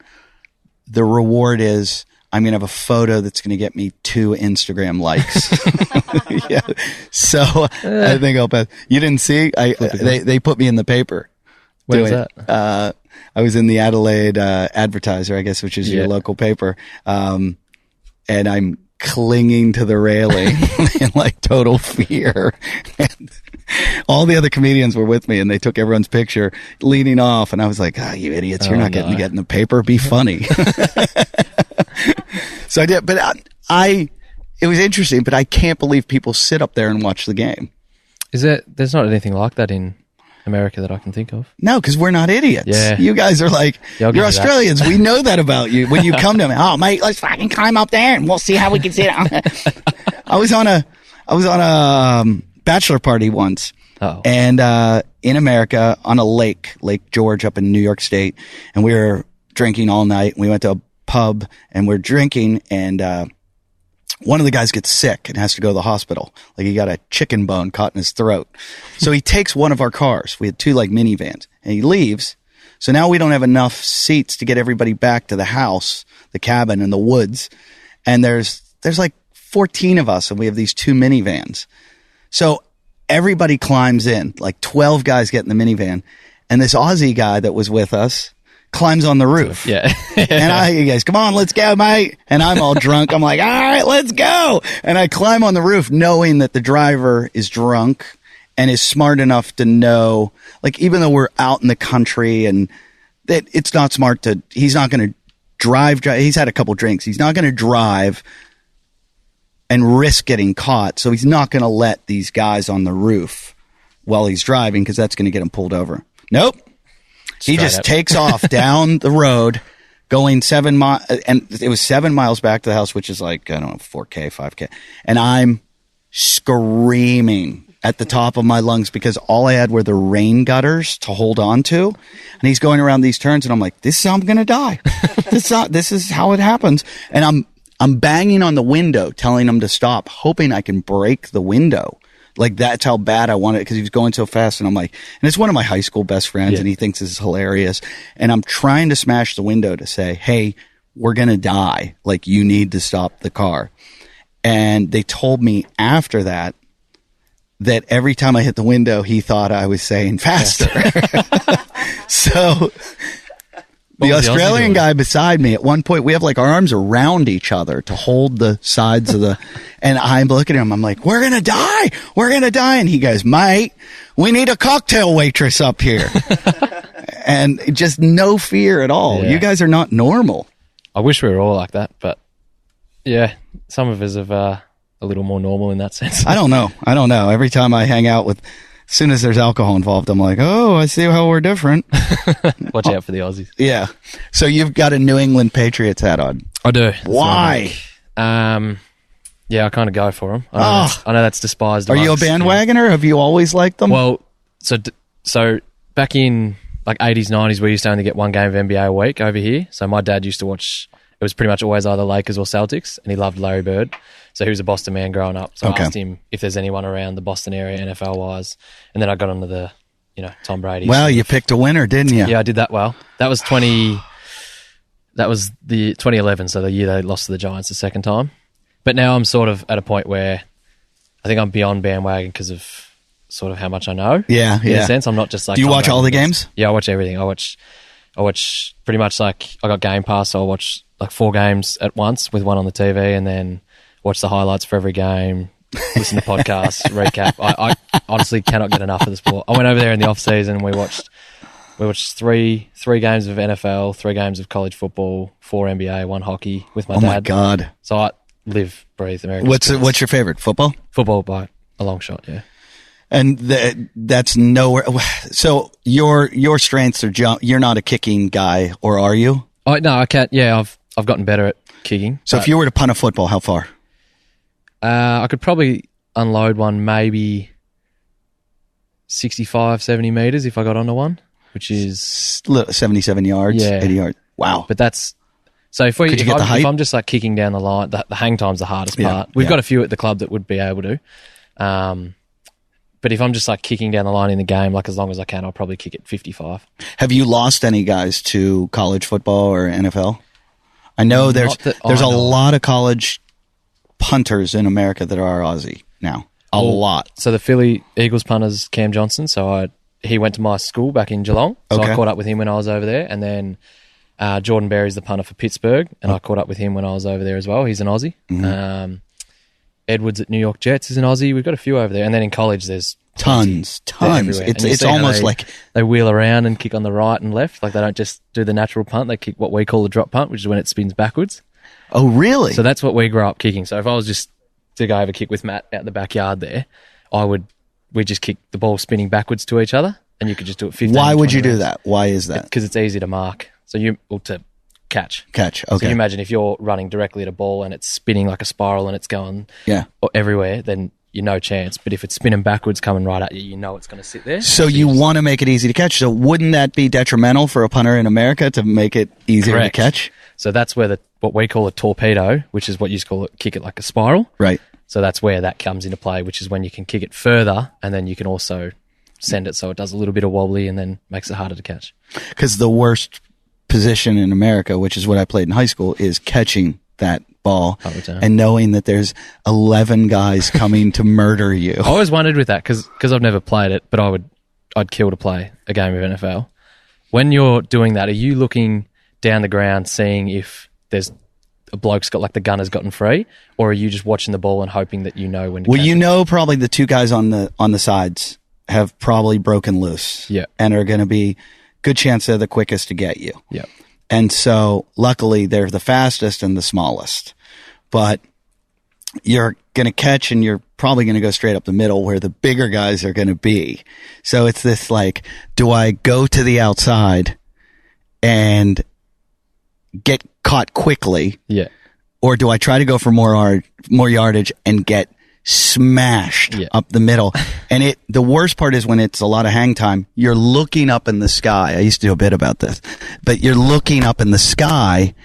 The reward is I'm going to have a photo that's going to get me 2 Instagram likes. Yeah. So I think I'll pass. You didn't see? They put me in the paper. When was that? I was in the Adelaide Advertiser, I guess, which is your local paper. And I'm clinging to the railing in like total fear. And all the other comedians were with me and they took everyone's picture leaning off. And I was like, you idiots, you're not getting to get in the paper. Be funny. So I did, but it was interesting, but I can't believe people sit up there and watch the game. There's not anything like that in America that I can think of. No, because we're not idiots. Yeah. You guys are like, you're Australians. We know that about you. When you come to me, oh, mate, let's fucking climb up there and we'll see how we can sit. I was on a bachelor party once. Oh. And in America on a Lake George up in New York State. And we were drinking all night. We went to a pub and we're drinking and one of the guys gets sick and has to go to the hospital. Like he got a chicken bone caught in his throat. So he takes one of our cars. We had 2 like minivans and he leaves. So now we don't have enough seats to get everybody back to the house, the cabin in the woods. And there's like 14 of us and we have these 2 minivans. So everybody climbs in, like 12 guys get in the minivan. And this Aussie guy that was with us climbs on the roof. Yeah. And he goes, come on, let's go, mate. And I'm all drunk. I'm like, all right, let's go. And I climb on the roof knowing that the driver is drunk and is smart enough to know, like, even though we're out in the country and that it's not smart he's not going to drive. He's had a couple drinks. He's not going to drive and risk getting caught. So he's not going to let these guys on the roof while he's driving because that's going to get him pulled over. Nope. He just takes off down the road going 7 miles, and it was 7 miles back to the house, which is like, I don't know, 4K, 5K. And I'm screaming at the top of my lungs because all I had were the rain gutters to hold on to. And he's going around these turns and I'm like, this is how I'm going to die. This is how it happens. And I'm banging on the window, telling him to stop, hoping I can break the window. Like, that's how bad I want it because he was going so fast. And I'm like, and it's one of my high school best friends and he thinks this is hilarious. And I'm trying to smash the window to say, hey, we're going to die. Like, you need to stop the car. And they told me after that every time I hit the window, he thought I was saying faster. So The Australian guy beside me, at one point, we have like our arms around each other to hold the sides of the, and I'm looking at him, I'm like, we're going to die. We're going to die. And he goes, mate, we need a cocktail waitress up here. And just no fear at all. Yeah. You guys are not normal. I wish we were all like that, but yeah, some of us have a little more normal in that sense. I don't know. Every time I hang out with, as soon as there's alcohol involved, I'm like, oh, I see how we're different. Watch out for the Aussies. Yeah. So you've got a New England Patriots hat on. I do. Why? Yeah, I kind of go for them. I know that's despised. Are you a bandwagoner? Have you always liked them? Well, so back in like 80s, 90s, we used to only get one game of NBA a week over here. So my dad used to watch, it was pretty much always either Lakers or Celtics, and he loved Larry Bird. So he was a Boston man growing up. So I asked him if there's anyone around the Boston area NFL-wise. And then I got onto the, Tom Brady. Well, you picked a winner, didn't you? Yeah, I did that well. That was the 2011, so the year they lost to the Giants the second time. But now I'm sort of at a point where I think I'm beyond bandwagon because of sort of how much I know. Yeah, in a sense. I'm not just like... Do you watch all the games? Yeah, I watch everything. I watch pretty much like... I got Game Pass, so I'll watch like 4 games at once with one on the TV, and then watch the highlights for every game, listen to podcasts, recap. I honestly cannot get enough of the sport. I went over there in the off season and we watched three games of NFL, 3 games of college football, 4 NBA, 1 hockey with my dad. Oh my God. So I live, breathe American What's sports. your favorite? Football? Football by a long shot, yeah. And that's nowhere. So your strengths are you're not a kicking guy, or are you? No, I can't. Yeah, I've gotten better at kicking. So if you were to punt a football, how far? I could probably unload one maybe 65, 70 meters if I got onto one, which is 77 yards, 80 yards. Wow. But that's so if I'm just like kicking down the line, the hang time's the hardest part. We've got a few at the club that would be able to. But if I'm just like kicking down the line in the game, like as long as I can, I'll probably kick it 55. Have you lost any guys to college football or NFL? I know there's a lot of college punters in America that are Aussie now. A lot. So the Philly Eagles punter's Cam Johnson. So he went to my school back in Geelong. So I caught up with him when I was over there. And then Jordan Berry's the punter for Pittsburgh, and I caught up with him when I was over there as well. He's an Aussie. Mm-hmm. Edwards at New York Jets is an Aussie. We've got a few over there. And then in college there's tons. It's almost like they wheel around and kick on the right and left. Like they don't just do the natural punt. They kick what we call the drop punt, which is when it spins backwards. Oh, really? So that's what we grew up kicking. So if I was just to go have a kick with Matt out the backyard there, we'd just kick the ball spinning backwards to each other, and you could just do it 15. Why would you do that? Why is that? Because it's easy to mark. So to catch. Okay. So you imagine if you're running directly at a ball and it's spinning like a spiral and it's going everywhere, then you're no chance. But if it's spinning backwards coming right at you, you know it's going to sit there. So you want to make it easy to catch. So wouldn't that be detrimental for a punter in America to make it easier to catch? So that's where what we call a torpedo, which is what you call it, kick it like a spiral. Right. So that's where that comes into play, which is when you can kick it further and then you can also send it so it does a little bit of wobbly and then makes it harder to catch. Because the worst position in America, which is what I played in high school, is catching that ball and knowing that there's 11 guys coming to murder you. I always wondered with that because I've never played it, but I'd kill to play a game of NFL. When you're doing that, are you looking down the ground seeing if there's a bloke's got like the gunner's gotten free, or are you just watching the ball and hoping that you know when to catch it? Probably the 2 guys on the sides have probably broken loose and are going to be good chance they're the quickest to get you. Yeah. And so luckily they're the fastest and the smallest, but you're going to catch and you're probably going to go straight up the middle where the bigger guys are going to be. So it's this like, do I go to the outside and get caught quickly? Yeah. Or do I try to go for more yardage and get smashed up the middle? And the worst part is when it's a lot of hang time, you're looking up in the sky. I used to do a bit about this, but you're looking up in the sky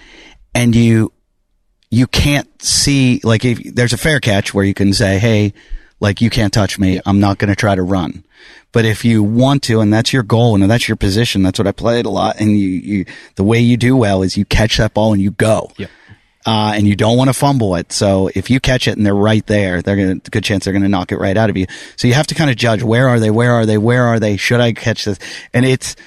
and you can't see, like if there's a fair catch where you can say, hey, like you can't touch me. I'm not going to try to run. But if you want to, and that's your goal and that's your position, that's what I played a lot. And the way you do well is you catch that ball and you go. Yep. And you don't want to fumble it. So if you catch it and they're right there, good chance they're going to knock it right out of you. So you have to kind of judge, where are they? Should I catch this? And it's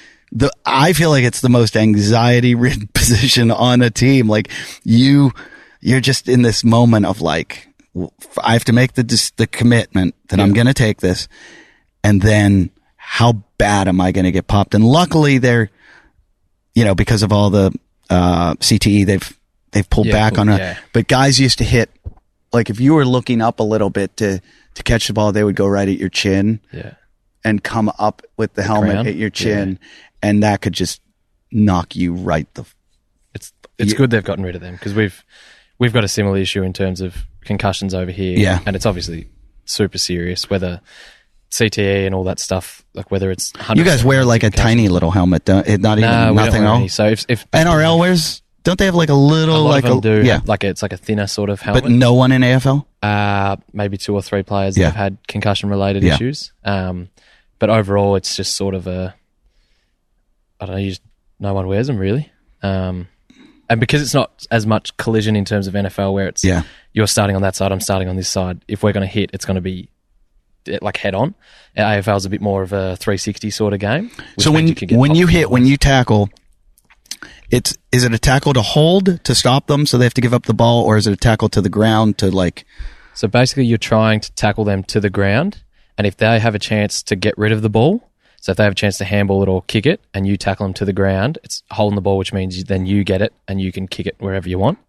I feel like it's the most anxiety-ridden position on a team. Like you're just in this moment of like, I have to make the commitment that I'm going to take this, and then how bad am I going to get popped? And luckily they're, because of all the CTE, they've pulled back on it. But guys used to hit, like if you were looking up a little bit to catch the ball, they would go right at your chin and come up with the helmet ground. At your chin. Yeah. And that could just knock you right It's good they've gotten rid of them, because we've got a similar issue in terms of concussions over here. Yeah. And it's obviously super serious, whether CTE and all that stuff, like whether it's 100%. You guys wear like a tiny little helmet, not even nothing at all? So if NRL wears, don't they have like a little, a lot of them do, like it's like a thinner sort of helmet. But no one in AFL? Maybe 2 or 3 players that have had concussion related issues. But overall it's just sort of I don't know, no one wears them really. And because it's not as much collision in terms of NFL where it's you're starting on that side, I'm starting on this side. If we're going to hit, it's going to be like head on. AFL is a bit more of a 360 sort of game. So when you tackle, is it a tackle to hold to stop them so they have to give up the ball, or is it a tackle to the ground to like? So basically you're trying to tackle them to the ground, and if they have a chance to get rid of the ball, so if they have a chance to handball it or kick it and you tackle them to the ground, it's holding the ball, which means then you get it and you can kick it wherever you want.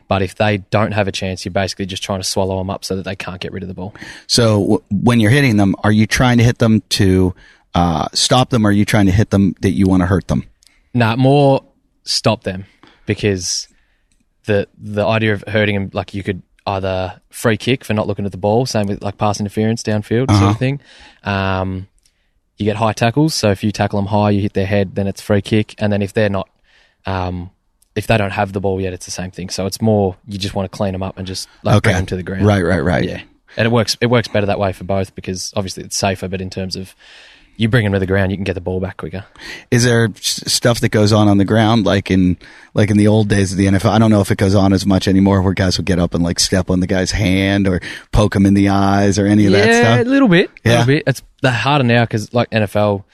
But if they don't have a chance, you're basically just trying to swallow them up so that they can't get rid of the ball. So when you're hitting them, are you trying to hit them to stop them, or are you trying to hit them that you want to hurt them? Nah, more stop them, because the idea of hurting them, like you could either free kick for not looking at the ball, same with like pass interference downfield sort of thing. You get high tackles, so if you tackle them high, you hit their head, then it's free kick. And then if they're not, if they don't have the ball yet, it's the same thing. So it's more you just want to clean them up and just bring them to the ground. Right. Yeah, and it works better that way for both, because obviously it's safer. But in terms of you bring them to the ground, you can get the ball back quicker. Is there stuff that goes on the ground like in the old days of the NFL? I don't know if it goes on as much anymore, where guys would get up and like step on the guy's hand or poke him in the eyes or any of that stuff. Yeah, a little bit. It's harder now because like NFL,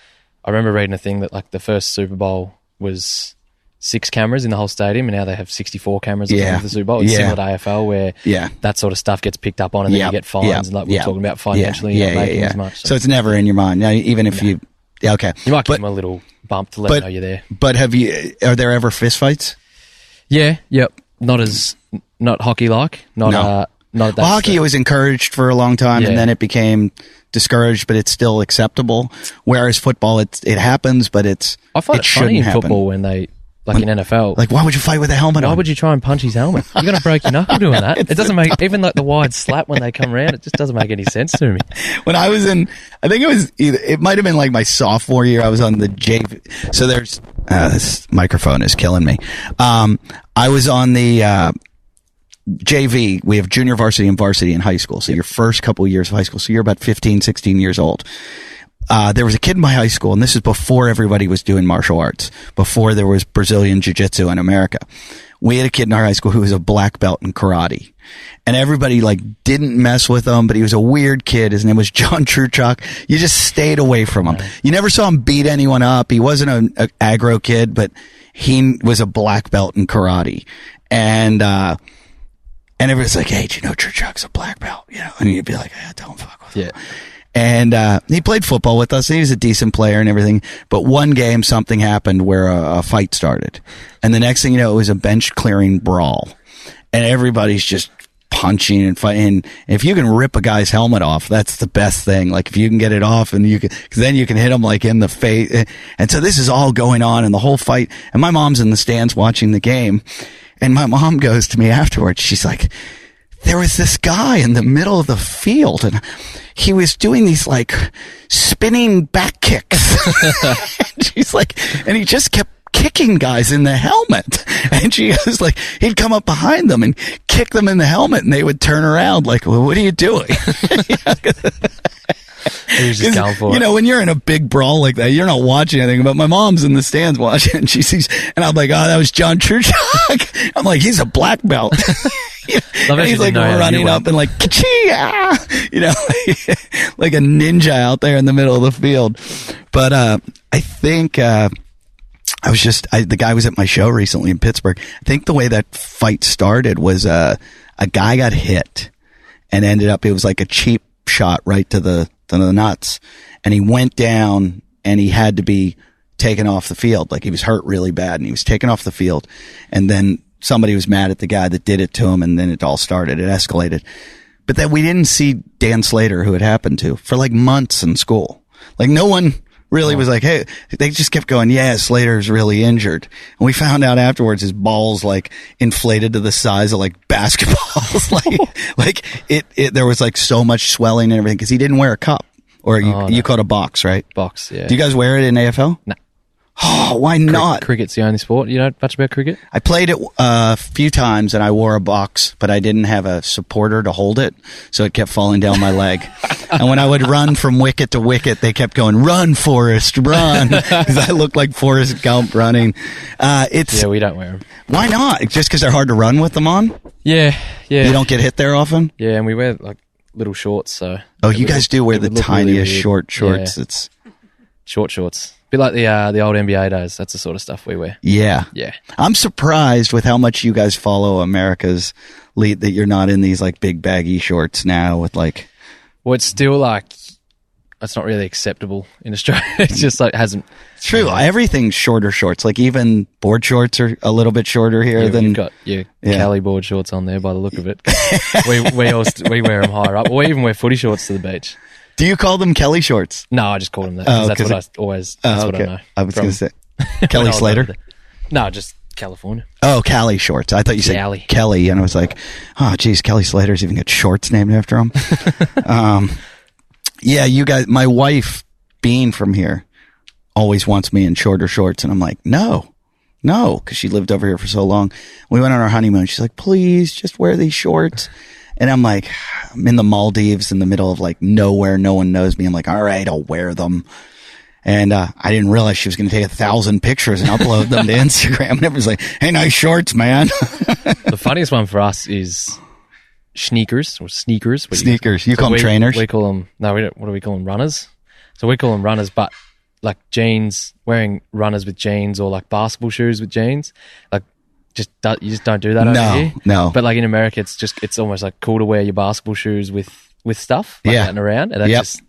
I remember reading a thing that like the first Super Bowl was 6 cameras in the whole stadium, and now they have 64 cameras at the Super Bowl. It's similar to AFL where that sort of stuff gets picked up on, and then you get fines, and like we're talking about financially making as much. So it's never in your mind. Now, even if you okay. You might give them a little bump to let them know you're there. But are there ever fist fights? Yeah, yep. Not hockey like. Not at that hockey was encouraged for a long time, and then it became discouraged, but it's still acceptable. Whereas football, it happens, but I find it funny in football when they like in NFL. Like, why would you fight with a helmet on? Why would you try and punch his helmet? You're going to break your knuckle doing that. It doesn't make, even like the wide slap when they come around, it just doesn't make any sense to me. When I was in, I think it might have been like my sophomore year, I was on the JV. So this microphone is killing me. I was on the JV. We have junior varsity and varsity in high school. So your first couple of years of high school. So you're about 15, 16 years old. There was a kid in my high school, and this is before everybody was doing martial arts, before there was Brazilian jiu-jitsu in America. We had a kid in our high school who was a black belt in karate, and everybody like didn't mess with him, but he was a weird kid. His name was John Truchok. You just stayed away from him. You never saw him beat anyone up. He wasn't an aggro kid, but he was a black belt in karate. And everybody's like, hey, do you know Truchok's a black belt? And you'd be like, don't fuck with him. And he played football with us. He was a decent player and everything. But one game, something happened where a fight started. And the next thing you know, it was a bench clearing brawl. And everybody's just punching and fighting. And if you can rip a guy's helmet off, that's the best thing. Like if you can get it off, and cause then you can hit him like in the face. And so this is all going on in the whole fight. And my mom's in the stands watching the game. And my mom goes to me afterwards. She's like, there was this guy in the middle of the field, and he was doing these like spinning back kicks. And she's like, and he just kept kicking guys in the helmet. And she was like, he'd come up behind them and kick them in the helmet, and they would turn around like, well, what are you doing? He was just going for it. When you're in a big brawl like that, you're not watching anything, but my mom's in the stands watching, and she sees, and I'm like, oh, that was John Truchok. I'm like, he's a black belt. And he's like running up and like, like a ninja out there in the middle of the field. But I think the guy was at my show recently in Pittsburgh. I think the way that fight started was a guy got hit and ended up, it was like a cheap shot right to the nuts. And he went down and he had to be taken off the field. Like he was hurt really bad and he was taken off the field. And then somebody was mad at the guy that did it to him, and then it all started. It escalated. But then we didn't see Dan Slater, who it happened to, for like months in school. Like no one really was like, hey, they just kept going, yeah, Slater's really injured. And we found out afterwards his balls like inflated to the size of like basketballs. There was like so much swelling and everything because he didn't wear a cup. Or you caught a box, right? Box, yeah. Do you guys wear it in AFL? No. Oh, why not? Cricket's the only sport. You know much about cricket? I played it a few times and I wore a box, but I didn't have a supporter to hold it, so it kept falling down my leg. And when I would run from wicket to wicket, they kept going, run, Forrest, run, because I looked like Forrest Gump running. Yeah, we don't wear them. Why not? Just because they're hard to run with them on? Yeah. You don't get hit there often? Yeah, and we wear like little shorts, so... Oh, you guys do wear the tiniest really short shorts. Yeah. It's short shorts. Bit like the old NBA days. That's the sort of stuff we wear. Yeah. Yeah. I'm surprised with how much you guys follow America's lead that you're not in these like big baggy shorts now with like... Well, it's still like... It's not really acceptable in Australia. It's just like hasn't... It's true. Everything's shorter shorts. Like even board shorts are a little bit shorter here than... You've got your Cali board shorts on there by the look of it. we wear them higher up. We even wear footy shorts to the beach. Do you call them Kelly shorts? No, I just call them that. That's what I always... That's what I know. I was going to say... Kelly Slater? No, just California. Oh, Cali shorts. I thought you said Kelly, and I was like, oh, geez, Kelly Slater's even got shorts named after him. Yeah, you guys... My wife, being from here, always wants me in shorter shorts, and I'm like, no, because she lived over here for so long. We went on our honeymoon. She's like, please, just wear these shorts. And I'm like, I'm in the Maldives in the middle of like nowhere. No one knows me. I'm like, all right, I'll wear them. And I didn't realize she was going to take 1,000 pictures and upload them to Instagram. And everyone's like, hey, nice shorts, man. The funniest one for us is sneakers or sneakers. Sneakers. You call them trainers? We call them, no, we don't, what do we call them? Runners. So we call them runners, but like jeans, wearing runners with jeans or like basketball shoes with jeans. Like, you just don't do that over here. No. But like in America, it's almost like cool to wear your basketball shoes with stuff like that and around. And that's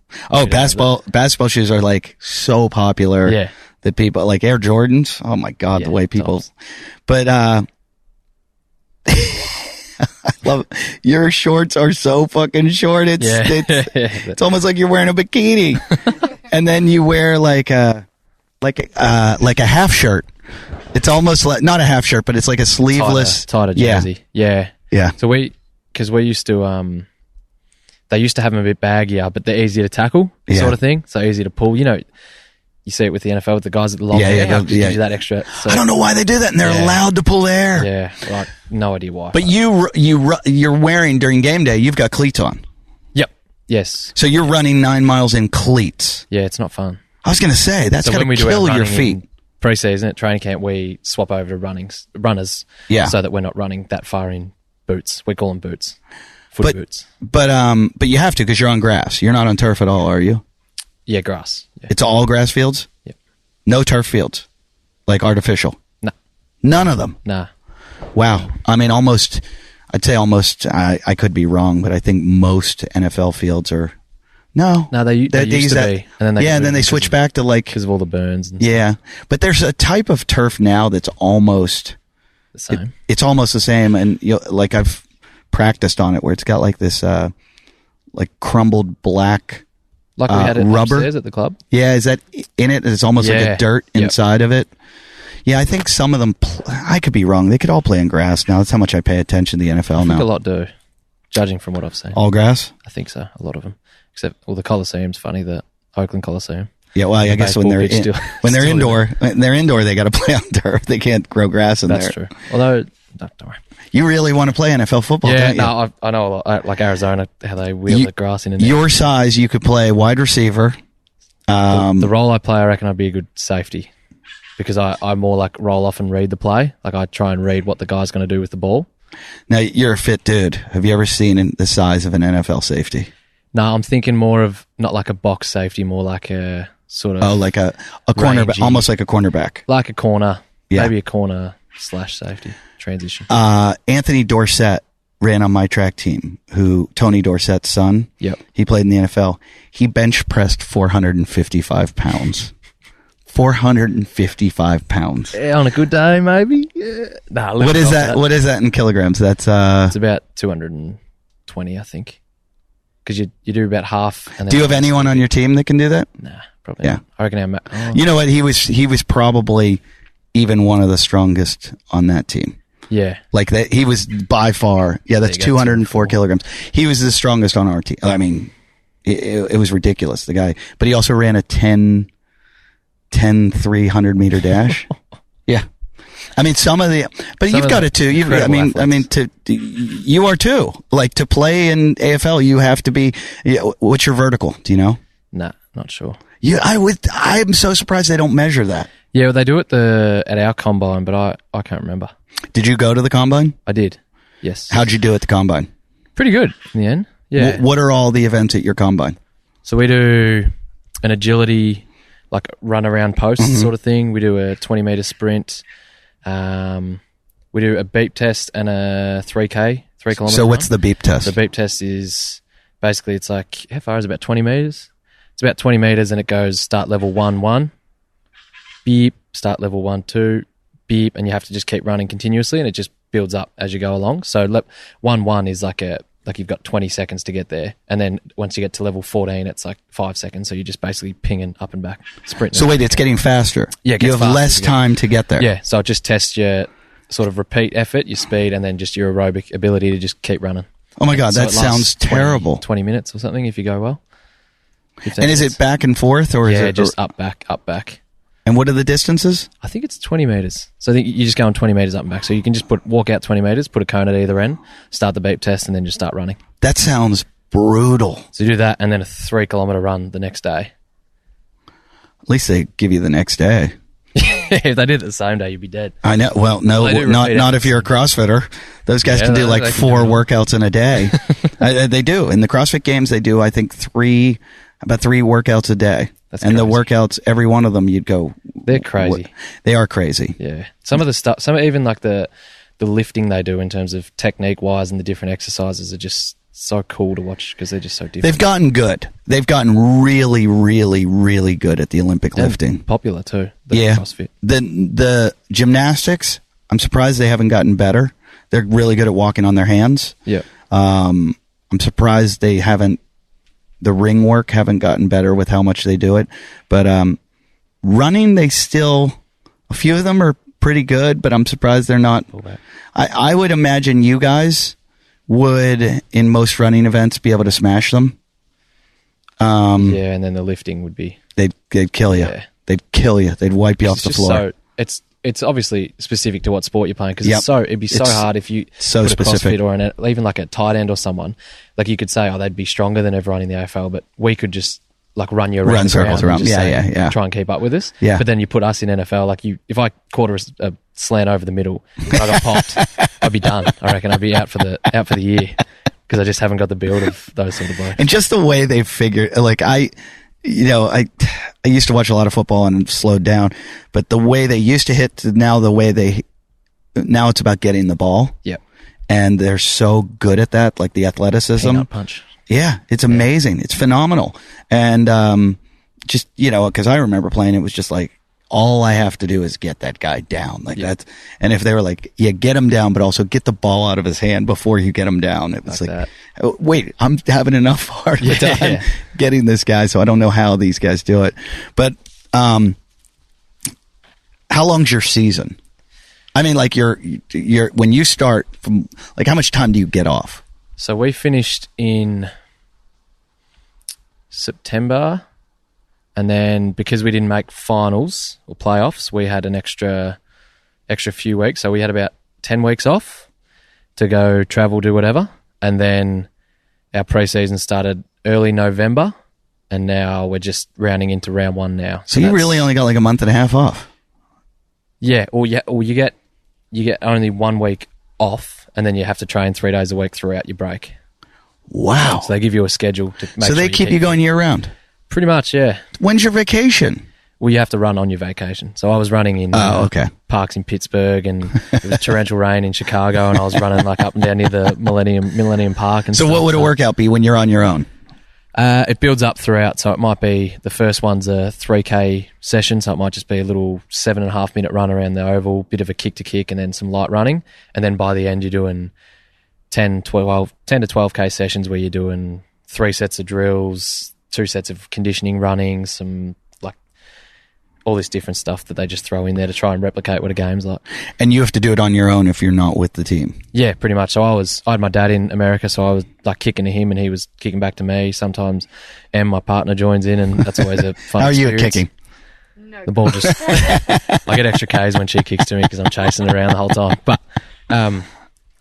basketball shoes are like so popular. Yeah. That people like Air Jordans. Oh my God, the way people. Tops. But I love your shorts are so fucking short. It's almost like you're wearing a bikini, and then you wear like a half shirt. It's almost like not a half shirt, but it's like a sleeveless tighter jersey. Yeah. So because we used to they used to have them a bit baggier, but they're easier to tackle, sort of thing. So easy to pull. You know, you see it with the NFL with the guys at the long hair. Gives you that extra. So, I don't know why they do that, and they're allowed to pull air. Yeah, like no idea why. But you're wearing during game day. You've got cleats on. Yep. Yes. So you're running 9 miles in cleats. Yeah, it's not fun. I was going to say that's going to kill your feet. Pre-season at training camp, we swap over to runners, so that we're not running that far in boots. We call them boots, boots. But you have to because you're on grass. You're not on turf at all, are you? Yeah, grass. Yeah. It's all grass fields. Yep. No turf fields, like artificial. No, none of them. Nah. Wow. I mean, almost. I'd say almost. I could be wrong, but I think most NFL fields are. No, they used to be, and then they switch back to like because of all the burns. And stuff. But there's a type of turf now that's almost the same. It's almost the same, and like I've practiced on it where it's got like this like crumbled black like we had it rubber upstairs at the club. Yeah, is that in it? It's almost like a dirt inside of it. Yeah, I think some of them. I could be wrong. They could all play in grass now. That's how much I pay attention to the NFL now. I think a lot do, judging from what I've seen. All grass? I think so. A lot of them. Except, the Coliseum's funny, the Oakland Coliseum. Yeah, well, I guess when they're indoor, they got to play on turf. They can't grow grass in there. That's true. Although, no, don't worry. You really want to play NFL football, don't you? No, I know a lot. Like Arizona, how they wheel the grass in there. Your size, you could play wide receiver. The role I play, I reckon I'd be a good safety because I more like roll off and read the play. Like I try and read what the guy's going to do with the ball. Now, you're a fit dude. Have you ever seen the size of an NFL safety? No, I'm thinking more of not like a box safety, more like a sort of. Oh, like a cornerback, almost like a cornerback. Like a corner. Yeah. Maybe a corner / safety transition. Anthony Dorsett ran on my track team, Tony Dorsett's son. Yep. He played in the NFL. He bench pressed 455 pounds. 455 pounds. Yeah, on a good day, maybe. Yeah. Nah, what is that? What is that in kilograms? That's it's about 220, I think. Because you do about half. And then do you have anyone on your team that can do that? Nah, probably not. I reckon You know what? He was probably even one of the strongest on that team. Yeah. Like that, he was by far. Yeah, that's 204 kilograms. He was the strongest on our team. I mean, it was ridiculous, the guy. But he also ran a 10 300 meter dash. Yeah. I mean, but you've got it too. You are too. Like, to play in AFL, you have to be. What's your vertical? Do you know? Nah, not sure. I'm so surprised they don't measure that. Yeah, well, they do it at our combine, but I can't remember. Did you go to the combine? I did. Yes. How'd you do at the combine? Pretty good in the end. Yeah. What are all the events at your combine? So we do an agility, like run around posts sort of thing. We do a 20-meter sprint. We do a beep test and a 3K, 3 kilometer. So what's the beep test? The beep test is basically, it's like, how far is it? About 20 meters? It's about 20 meters, and it goes start level 1, 1, beep, start level 1, 2, beep, and you have to just keep running continuously, and it just builds up as you go along. So 1, 1 is like you've got 20 seconds to get there, and then once you get to level 14, it's like 5 seconds. So you're just basically pinging up and back, sprinting. So wait, it's getting faster. Yeah, you have less time to get there. Yeah, so it just tests your sort of repeat effort, your speed, and then just your aerobic ability to just keep running. Oh my God, that sounds terrible. 20 minutes or something if you go well. And is it back and forth, or is it just up, back, up, back? And what are the distances? I think it's 20 meters. So I think you just go on 20 meters up and back. So you can just walk out 20 meters, put a cone at either end, start the beep test, and then just start running. That sounds brutal. So you do that, and then a 3 kilometer run the next day. At least they give you the next day. If they did it the same day, you'd be dead. I know. Well, no, not if you're a CrossFitter. Those guys can do like 4 workouts in a day. They do. In the CrossFit Games, they do, I think, about 3 workouts a day. That's crazy. The workouts, every one of them, you'd go... They're crazy. They are crazy. Yeah. Some of the stuff, even like the lifting they do in terms of technique-wise and the different exercises are just so cool to watch because they're just so different. They've gotten good. They've gotten really, really, really good at the Olympic lifting. Popular too. Yeah. CrossFit. The gymnastics, I'm surprised they haven't gotten better. They're really good at walking on their hands. Yeah. I'm surprised they haven't... The ring work haven't gotten better with how much they do it. But running, a few of them are pretty good, but I'm surprised they're not. I would imagine you guys would, in most running events, be able to smash them. Yeah, and then the lifting would be... They'd kill you. Yeah. They'd kill you. They'd wipe you off the floor. It's obviously specific to what sport you're playing because it'd be so hard if you so put specific. a CrossFit or even like a tight end or someone, like you could say, they'd be stronger than everyone in the AFL, but we could just like run circles around. Yeah. Try and keep up with us. Yeah. But then you put us in NFL, like if I caught a slant over the middle and I got popped, I'd be done. I reckon I'd be out for the year because I just haven't got the build of those sort of blokes. And just the way they figured, like I used to watch a lot of football and slowed down, but the way they used to hit to now it's about getting the ball. Yep. And they're so good at that, like the athleticism. Peanut punch. Yeah, it's amazing. It's phenomenal. And just, because I remember playing, it was just like, all I have to do is get that guy down. Like that's, and if they were like, yeah, get him down, but also get the ball out of his hand before you get him down. It was like oh, wait, I'm having enough hard of a time getting this guy, so I don't know how these guys do it. But how long's your season? I mean, like you're when you start from, like, how much time do you get off? So we finished in September. And then because we didn't make finals or playoffs, we had an extra few weeks. So we had about 10 weeks off to go travel, do whatever. And then our preseason started early November, and now we're just rounding into round 1 now. So you really only got like a month and a half off. Yeah, or you get only 1 week off, and then you have to train 3 days a week throughout your break. Wow! So they give you a schedule to make. So they keep you going year round. Pretty much, yeah. When's your vacation? Well, you have to run on your vacation. So I was running in parks in Pittsburgh, and it was torrential rain in Chicago, and I was running like up and down near the Millennium Park. And so what would a workout be when you're on your own? It builds up throughout, so it might be the first one's a 3K session, so it might just be a little 7.5 minute run around the oval, bit of a kick to kick, and then some light running. And then by the end, you're doing 10 to 12K sessions where you're doing 3 sets of drills, 2 sets of conditioning running, some like all this different stuff that they just throw in there to try and replicate what a game's like. And you have to do it on your own if you're not with the team. Yeah, pretty much. So I had my dad in America, so I was like kicking to him and he was kicking back to me. Sometimes my partner joins in, and that's always a fun How are you experience. at kicking? The ball just I get extra Ks when she kicks to me because I'm chasing it around the whole time. But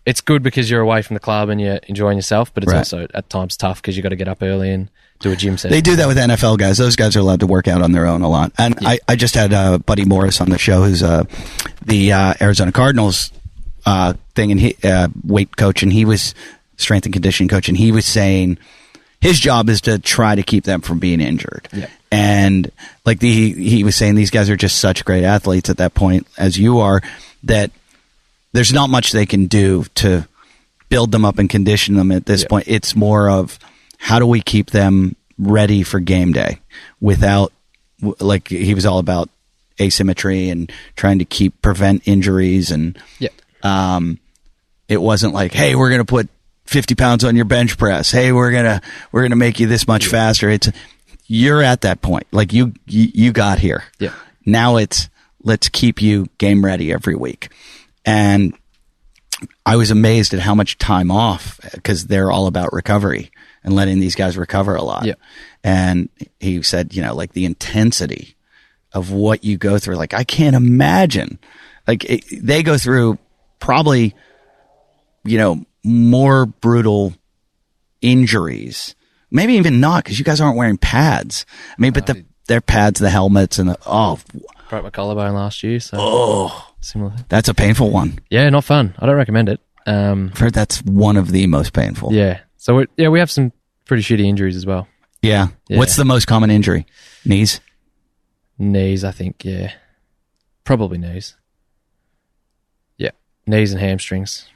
it's good because you're away from the club and you're enjoying yourself, but it's also at times tough because you got to get up early and do a gym session. They do that with NFL guys. Those guys are allowed to work out on their own a lot. And I just had Buddy Morris on the show, who's the Arizona Cardinals thing, and he weight coach, and he was strength and conditioning coach, and he was saying his job is to try to keep them from being injured. Yeah. And like he was saying, these guys are just such great athletes at that point, as you are, that there's not much they can do to build them up and condition them at this point. It's more of how do we keep them ready for game day without, like he was all about asymmetry and trying to prevent injuries. And it wasn't like, hey, we're going to put 50 pounds on your bench press. Hey, we're going to make you this much faster. It's, you're at that point. Like you got here. Yeah. Now it's, let's keep you game ready every week. And I was amazed at how much time off, because they're all about recovery and letting these guys recover a lot. Yeah. And he said, like the intensity of what you go through, like I can't imagine. Like they go through probably, more brutal injuries. Maybe even not, because you guys aren't wearing pads. I mean, but their pads, the helmets, and broke my collarbone last year, so similar thing. That's a painful one. Yeah, not fun. I don't recommend it. I've heard that's one of the most painful. Yeah. So we have some pretty shitty injuries as well. Yeah. What's the most common injury? Knees? Knees, I think. Yeah. Probably knees. Yeah. Knees and hamstrings.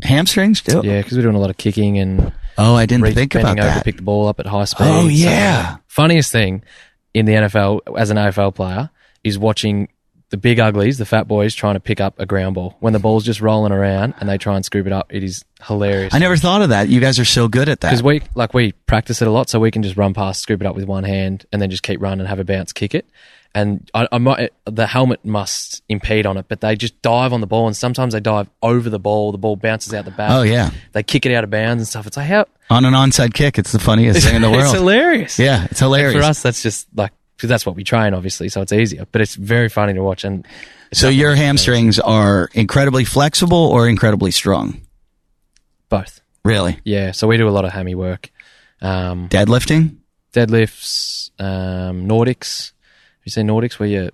Hamstrings too? Yeah, because we're doing a lot of kicking and I didn't think about bending over that. to pick the ball up at high speed. Oh, yeah. So, funniest thing in the NFL as an AFL player is watching the big uglies, the fat boys, trying to pick up a ground ball when the ball's just rolling around and they try and scoop it up. It is hilarious. I never thought of that. You guys are so good at that. Because we practice it a lot, so we can just run past, scoop it up with one hand, and then just keep running and have a bounce, kick it. And the helmet must impede on it, but they just dive on the ball, and sometimes they dive over the ball bounces out the back. Oh, yeah. They kick it out of bounds and stuff. It's like, how? On an onside kick, it's the funniest thing in the world. It's hilarious. Yeah, it's hilarious. And for us, that's just like, because that's what we train, obviously, so it's easier. But it's very funny to watch. And so your hamstrings are incredibly flexible or incredibly strong? Both. Really? Yeah, so we do a lot of hammy work. Deadlifting? Deadlifts, Nordics. You see Nordics where you're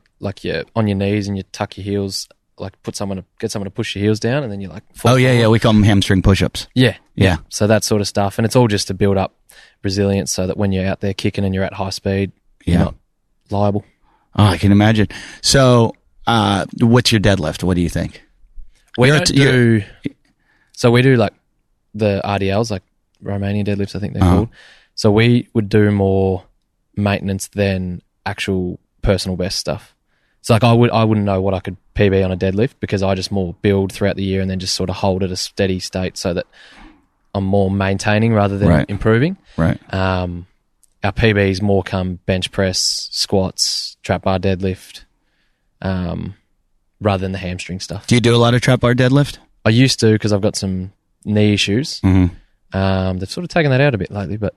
on your knees and you tuck your heels, like get someone to push your heels down, and then you like fall forward. Yeah, we call them hamstring push-ups. Yeah. So that sort of stuff, and it's all just to build up resilience so that when you're out there kicking and you're at high speed, you're not liable. Oh, I can imagine. So, what's your deadlift? What do you think? So we do like the RDLs, like Romanian deadlifts, I think they're called. So we would do more maintenance than actual personal best stuff. So like I wouldn't know what I could PB on a deadlift, because I just more build throughout the year and then just sort of hold at a steady state so that I'm more maintaining rather than improving. Right. Our PBs more come bench press, squats, trap bar deadlift, rather than the hamstring stuff. Do you do a lot of trap bar deadlift? I used to, because I've got some knee issues. Mm-hmm. They've sort of taken that out a bit lately, but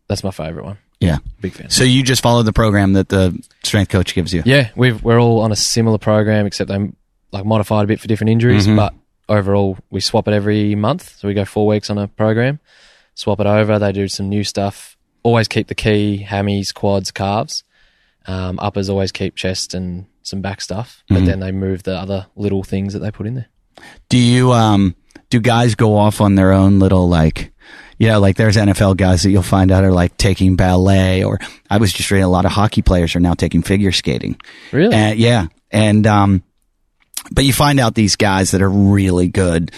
that's my favourite one. Yeah. Big fan. So you just follow the program that the strength coach gives you? Yeah, we're all on a similar program, except they like modified a bit for different injuries, but overall we swap it every month. So we go 4 weeks on a program, swap it over. They do some new stuff. Always keep the key, hammies, quads, calves. Uppers always keep chest and some back stuff, but then they move the other little things that they put in there. Do you do guys go off on their own little like, like there's NFL guys that you'll find out are like taking ballet, or I was just reading a lot of hockey players are now taking figure skating. Really? Yeah. And, but you find out these guys that are really good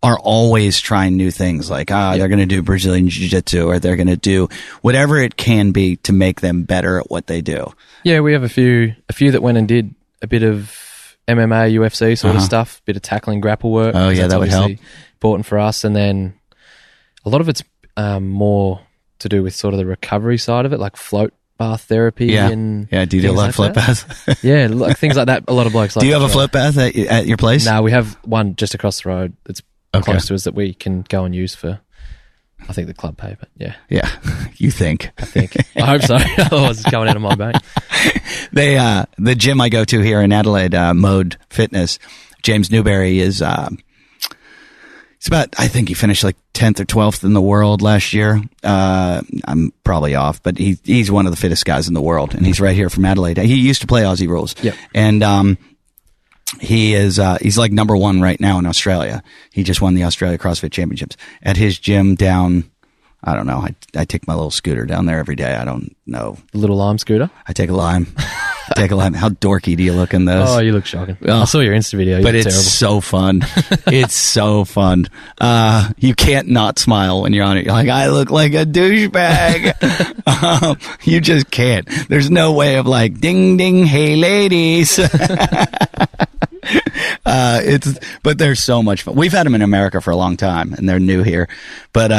are always trying new things, like, they're going to do Brazilian Jiu-Jitsu, or they're going to do whatever it can be to make them better at what they do. Yeah, we have a few that went and did a bit of MMA, UFC sort of stuff, bit of tackling, grapple work. Oh, yeah, that would help. Important for us. And then a lot of it's more to do with sort of the recovery side of it, like float bath therapy. Yeah, and do you do a lot of float baths? Yeah, like things like that. A lot of blokes like. Do you have a float bath at your place? No, we have one just across the road that's close to us that we can go and use for, I think, the club pay, but yeah. Yeah, you think. I think. I hope so. Otherwise it's coming out of my bank. The gym I go to here in Adelaide, Mode Fitness, James Newberry is, it's about, I think he finished like 10th or 12th in the world last year. I'm probably off, but he's one of the fittest guys in the world, and he's right here from Adelaide. He used to play Aussie rules. Yep. And, he's like number one right now in Australia. He just won the Australia CrossFit Championships at his gym down. I don't know. I take my little scooter down there every day. I don't know. Little Lime scooter? I take a Lime. Take a Lime. How dorky do you look in those? Oh, you look shocking. I saw your Insta video. But it's so fun. It's so fun. You can't not smile when you're on it. You're like, I look like a douchebag. You just can't. There's no way of like, ding, ding, hey, ladies. But they're so much fun. We've had them in America for a long time, and they're new here. But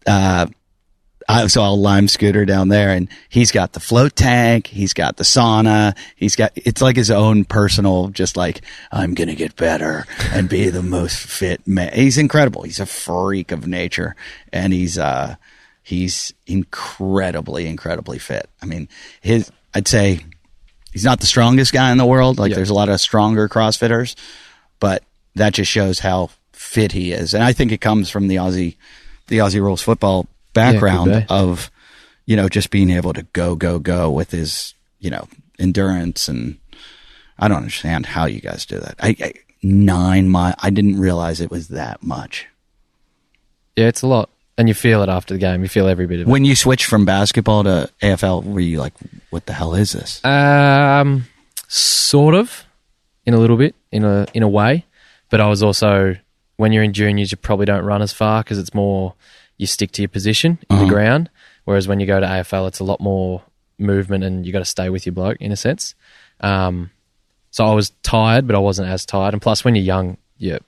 I saw a Lime scooter down there, and he's got the float tank, he's got the sauna, it's like his own personal, just like, I'm gonna get better and be the most fit man. He's incredible. He's a freak of nature, and he's incredibly, incredibly fit. I mean, I'd say he's not the strongest guy in the world. Like, there's a lot of stronger CrossFitters, but that just shows how fit he is. And I think it comes from the Aussie rules football background of, just being able to go with his, endurance. And I don't understand how you guys do that. 9 miles. I didn't realize it was that much. Yeah, it's a lot. And you feel it after the game. You feel every bit of it. When you switched from basketball to AFL, were you like, what the hell is this? Sort of, in a little bit, in a way. But I was also, when you're in juniors, you probably don't run as far because it's more, you stick to your position in the ground. Whereas when you go to AFL, it's a lot more movement, and you got to stay with your bloke in a sense. So I was tired, but I wasn't as tired. And plus, when you're young, you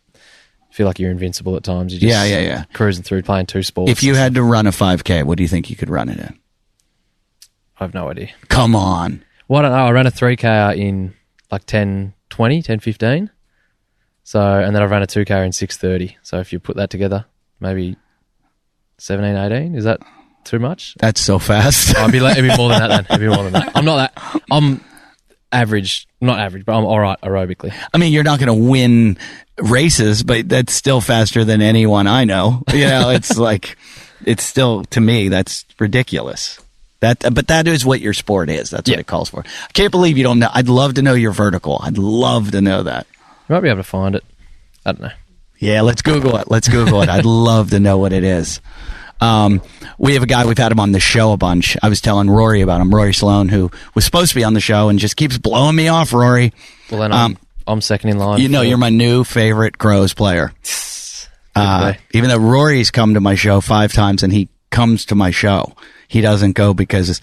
feel like you're invincible at times. You're just cruising through, playing 2 sports. If you had to run a 5K, what do you think you could run it in? I have no idea. Come on. Well, I don't know. I ran a 3K in like 10:20, 10:15. So, and then I ran a 2K in 6:30. So if you put that together, maybe 17, 18. Is that too much? That's so fast. It'd be more than that then. It'd be more than that. I'm not that. I'm average. Not average, but I'm all right aerobically. I mean, you're not going to win races, but that's still faster than anyone I know. It's like, it's still, to me, that's ridiculous. But that is what your sport is. That's what it calls for. I can't believe you don't know. I'd love to know your vertical. I'd love to know that. You might be able to find it. I don't know. Yeah, let's Google it. I'd love to know what it is. We have a guy, we've had him on the show a bunch. I was telling Rory about him, Rory Sloan, who was supposed to be on the show and just keeps blowing me off, Rory. Well, then I'm second in line. You're my new favorite Crows player. Even though Rory's come to my show 5 times, and he comes to my show. He doesn't go because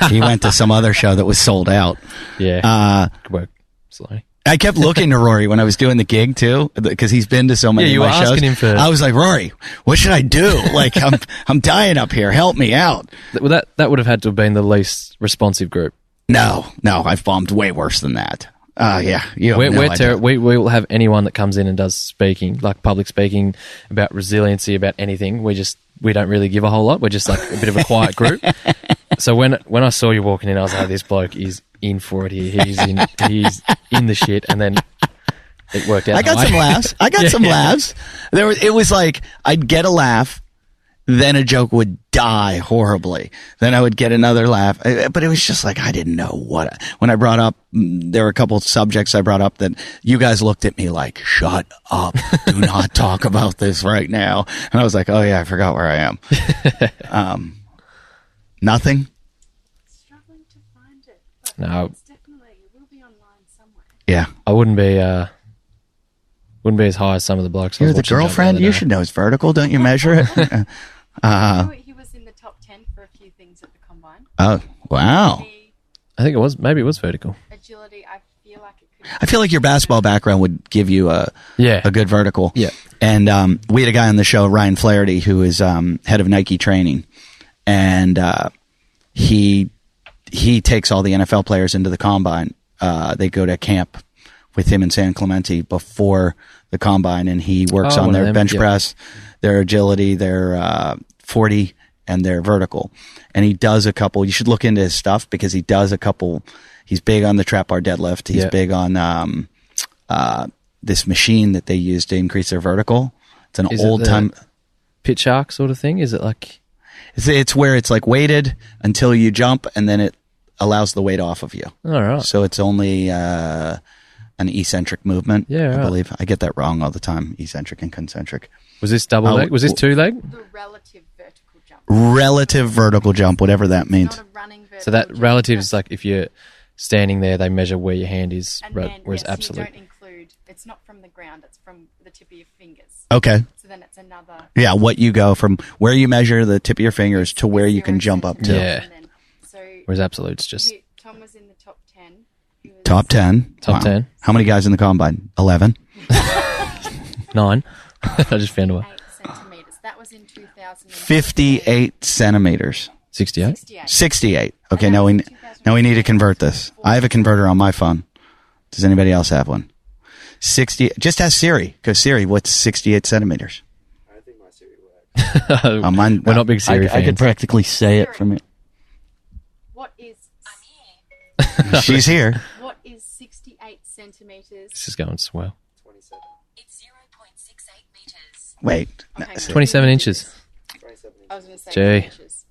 he went to some other show that was sold out. Yeah. Good work. Slowly. I kept looking to Rory when I was doing the gig too, because he's been to so many of my shows. You were asking him for. I was like, Rory, what should I do? Like, I'm dying up here. Help me out. Well, that would have had to have been the least responsive group. No, I've bombed way worse than that. Yeah, we will have anyone that comes in and does speaking, like public speaking about resiliency, about anything. We don't really give a whole lot. We're just like a bit of a quiet group. So when I saw you walking in, I was like, this bloke is in for it here. He's in the shit. And then it worked out. I got some laughs. It was like, I'd get a laugh, then a joke would die horribly. Then I would get another laugh. But it was just like, I didn't know what. When I brought up, there were a couple of subjects I brought up that you guys looked at me like, shut up. Do not talk about this right now. And I was like, oh yeah, I forgot where I am. Nothing? Struggling to find it. But No. it's definitely, it will be online somewhere. Yeah. I wouldn't be as high as some of the blokes. I You're was the watching jump girlfriend? other You day. should know it's vertical. Don't you measure it? He was in the top 10 for a few things at the combine. Oh, wow. The I think maybe it was vertical. agility, I feel like it could. I feel like your basketball background would give you a good vertical. Yeah. And we had a guy on the show, Ryan Flaherty, who is head of Nike training, and he takes all the NFL players into the combine. They go to camp with him in San Clemente before the combine, and he works on one of their them, bench yeah. press, their agility, their 40, and their vertical. And he does a couple. You should look into his stuff because he does a couple. He's big on the trap bar deadlift. He's Yeah. big on this machine that they use to increase their vertical. It's an Is it old the time. Pit shark sort of thing? Is it like... It's where it's like weighted until you jump, and then it allows the weight off of you. All right. So it's only an eccentric movement. Yeah, I right. believe I get that wrong all the time. Eccentric and concentric. Was this double leg? Was this two leg? The relative vertical jump. Relative vertical jump, whatever that means. Not a running vertical So that jump, relative but- is like if you're standing there, they measure where your hand is, and right, then, whereas yes, absolute. you don't include, it's not from the ground, it's from the tip of your fingers. Okay. So then it's another. Yeah, what you go from where you measure the tip of your fingers to where you can jump up to. Yeah. And then, so Whereas absolute's just Tom was in the top 10. He was Top 10. Top 10. How many guys in the combine? 11. 9. I just found one. 8 centimeters. That was in 2000. 58 centimeters. 68? 68. 68. Okay, And that now was we in 2000. now we need to convert this. I have a converter on my phone. Does anybody else have one? 60. Just ask Siri. Go, Siri, what's 68 centimeters? I don't think my Siri works. Mine, We're not big Siri I could fans. practically say it from it. What is She's here. what is 68 centimeters? This is going swell. 27. It's 0.68 meters. Wait. Okay, 27 inches. 27 I was going to say Gee. inches.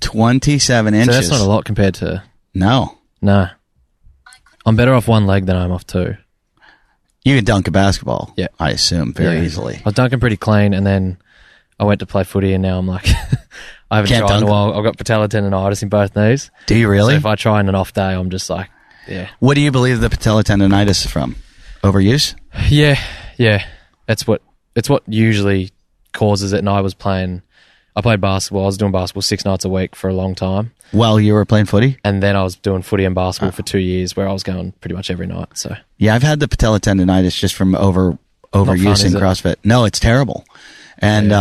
27 So inches. that's not a lot compared to... No. No. I'm better off one leg than I'm off two. You can dunk a basketball. Yeah. I assume very Yeah. easily. I was dunking pretty clean, and then I went to play footy, and now I'm like... I haven't Can't tried in a dunk. while. I've got patella tendonitis in both knees. Do you really? So if I try in an off day, I'm just like, yeah. What do you believe the patella tendonitis is from? Overuse? Yeah. It's what usually causes it, and I played basketball. I was doing basketball 6 nights a week for a long time. While you were playing footy? And then I was doing footy and basketball for 2 years where I was going pretty much every night. So Yeah, I've had the patella tendonitis just from overuse fun, in is it? CrossFit. No, it's terrible. And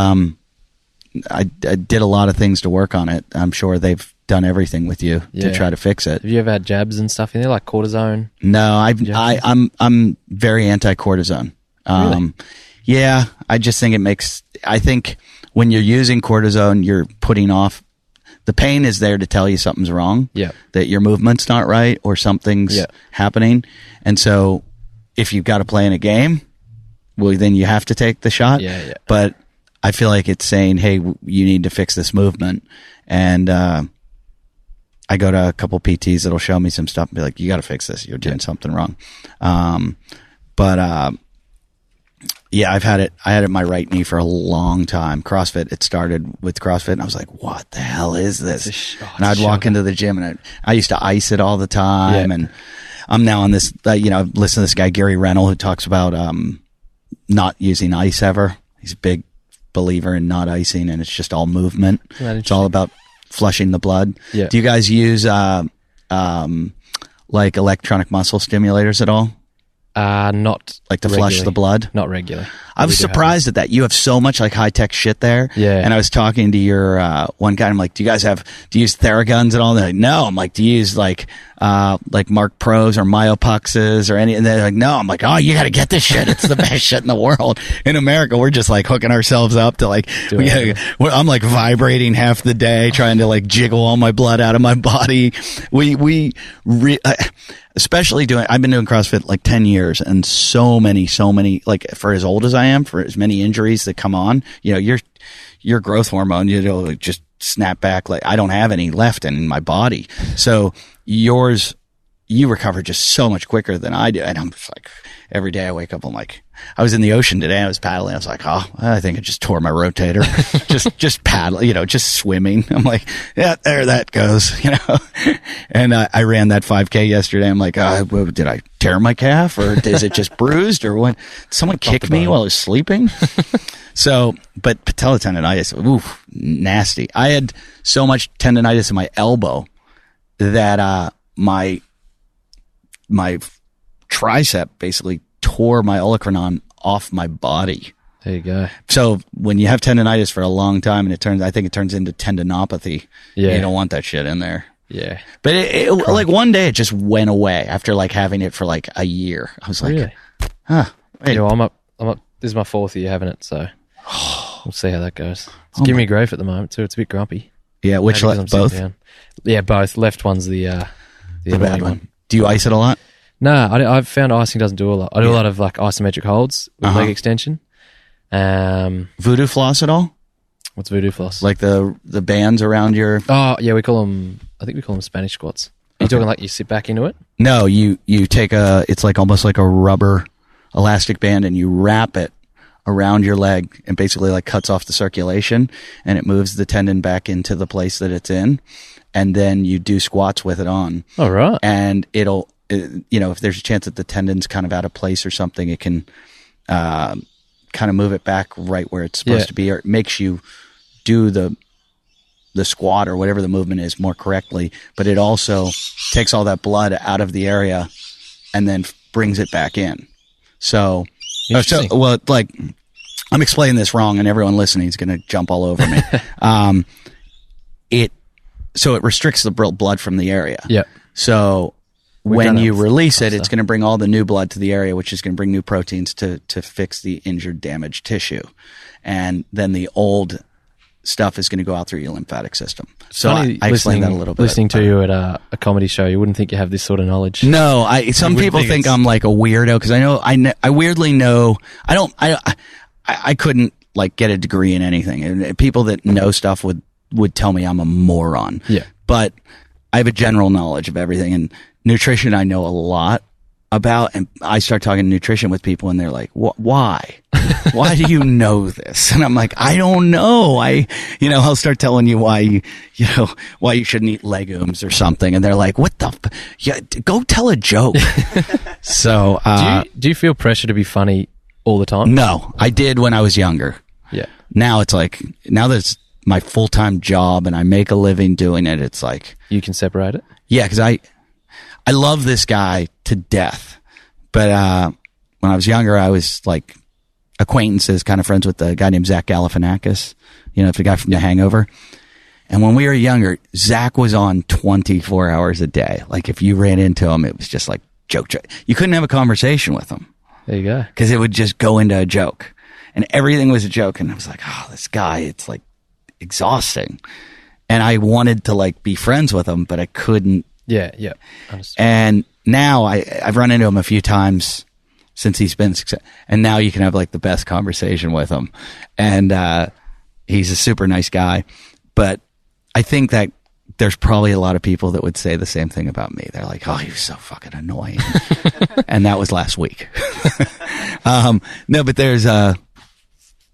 I did a lot of things to work on it. I'm sure they've done everything with you to Yeah. try to fix it. have you ever had jabs and stuff in there, like cortisone? No, I'm very anti-cortisone. Really? Yeah, I just think I think when you're using cortisone, you're putting off. The pain is there to tell you something's wrong. Yeah. That your movement's not right or something's Yeah. happening. And so if you've got to play in a game, well, then you have to take the shot. Yeah. But I feel like it's saying, hey, you need to fix this movement. And I go to a couple PTs that'll show me some stuff and be like, you got to fix this. You're doing something wrong. Yeah, I had it in my right knee for a long time. CrossFit, it started with CrossFit, and I was like, what the hell is this? And I'd walk into the gym, and I used to ice it all the time. Yeah. And I'm now on this, I've listened to this guy, Gary Reynolds, who talks about not using ice ever. He's a big believer in not icing, and it's just all movement. It's all about flushing the blood. Yeah. Do you guys use like electronic muscle stimulators at all? Not Like to flush regularly. the blood? Not regularly. I was We do have surprised at that. You have so much like high tech shit there. Yeah. And I was talking to your one guy. I'm like, do you use Theraguns at all? And they're like, no. I'm like, do you use like Mark Pros or Myopuxes or any? And they're like, no. I'm like, oh, you got to get this shit. It's the best shit in the world. In America, we're just like hooking ourselves up to like, I'm like vibrating half the day trying to like jiggle all my blood out of my body. Especially I've been doing CrossFit like 10 years, and so many, like for as old as I am, for as many injuries that come on, you're your growth hormone, it'll just snap back. Like I don't have any left in my body. So yours, you recover just so much quicker than I do. And I'm just like, every day I wake up, I'm like, I was in the ocean today. I was paddling. I was like, oh, I think I just tore my rotator. just paddle, just swimming. I'm like, yeah, there that goes, And I ran that 5K yesterday. I'm like, did I tear my calf or is it just bruised or what? Someone kicked me while I was sleeping. So, but patella tendonitis, oof, nasty. I had so much tendonitis in my elbow that my tricep basically tore my olecranon off my body. There you go. So when you have tendonitis for a long time, and I think it turns into tendinopathy. Yeah, you don't want that shit in there. Yeah, but it like one day it just went away after like having it for like a year. I was like, really? Wait. I'm up. This is my 4th year having it, so we'll see how that goes. It's giving me grief at the moment too. It's a bit grumpy. Yeah, which both? Yeah, both. Left one's the bad one. Do you ice it a lot? No, I've found icing doesn't do a lot. I do a lot of like isometric holds with leg extension. Voodoo floss at all? What's voodoo floss? Like the bands around your... Oh, yeah, I think we call them Spanish squats. Are you talking like you sit back into it? No, you take it's like almost like a rubber elastic band and you wrap it around your leg and basically like cuts off the circulation and it moves the tendon back into the place that it's in. And then you do squats with it on. All right. And it'll... if there's a chance that the tendon's kind of out of place or something, it can kind of move it back right where it's supposed to be, or it makes you do the squat or whatever the movement is more correctly. But it also takes all that blood out of the area and then brings it back in. So like I'm explaining this wrong, and everyone listening is going to jump all over me. So it restricts the blood from the area. Yeah. So when you release it, it's going to bring all the new blood to the area, which is going to bring new proteins to fix the injured, damaged tissue. And then the old stuff is going to go out through your lymphatic system. So I explained that a little bit. Listening to you at a comedy show, you wouldn't think you have this sort of knowledge. No, some people think I'm like a weirdo because I weirdly know, I couldn't like get a degree in anything. And people that know stuff would tell me I'm a moron. Yeah. But I have a general knowledge of everything, and nutrition I know a lot about, and I start talking nutrition with people and they're like, why? Why do you know this? And I'm like, I don't know. I'll start telling you why you shouldn't eat legumes or something. And they're like, what the go tell a joke. So, do you feel pressure to be funny all the time? No, I did when I was younger. Yeah. Now it's like, now that it's my full-time job and I make a living doing it, it's like, you can separate it. Yeah. Cause I love this guy to death. But when I was younger, I was like acquaintances, kind of friends with a guy named Zach Galifianakis, the guy from The Hangover. And when we were younger, Zach was on 24 hours a day. Like if you ran into him, it was just like joke. You couldn't have a conversation with him. There you go. Because it would just go into a joke. And everything was a joke. And I was like, oh, this guy, it's like exhausting. And I wanted to like be friends with him, but I couldn't. Yeah. And now I've run into him a few times since he's been successful. And now you can have like the best conversation with him. And he's a super nice guy. But I think that there's probably a lot of people that would say the same thing about me. They're like, oh, he was so fucking annoying. And that was last week. No, but there's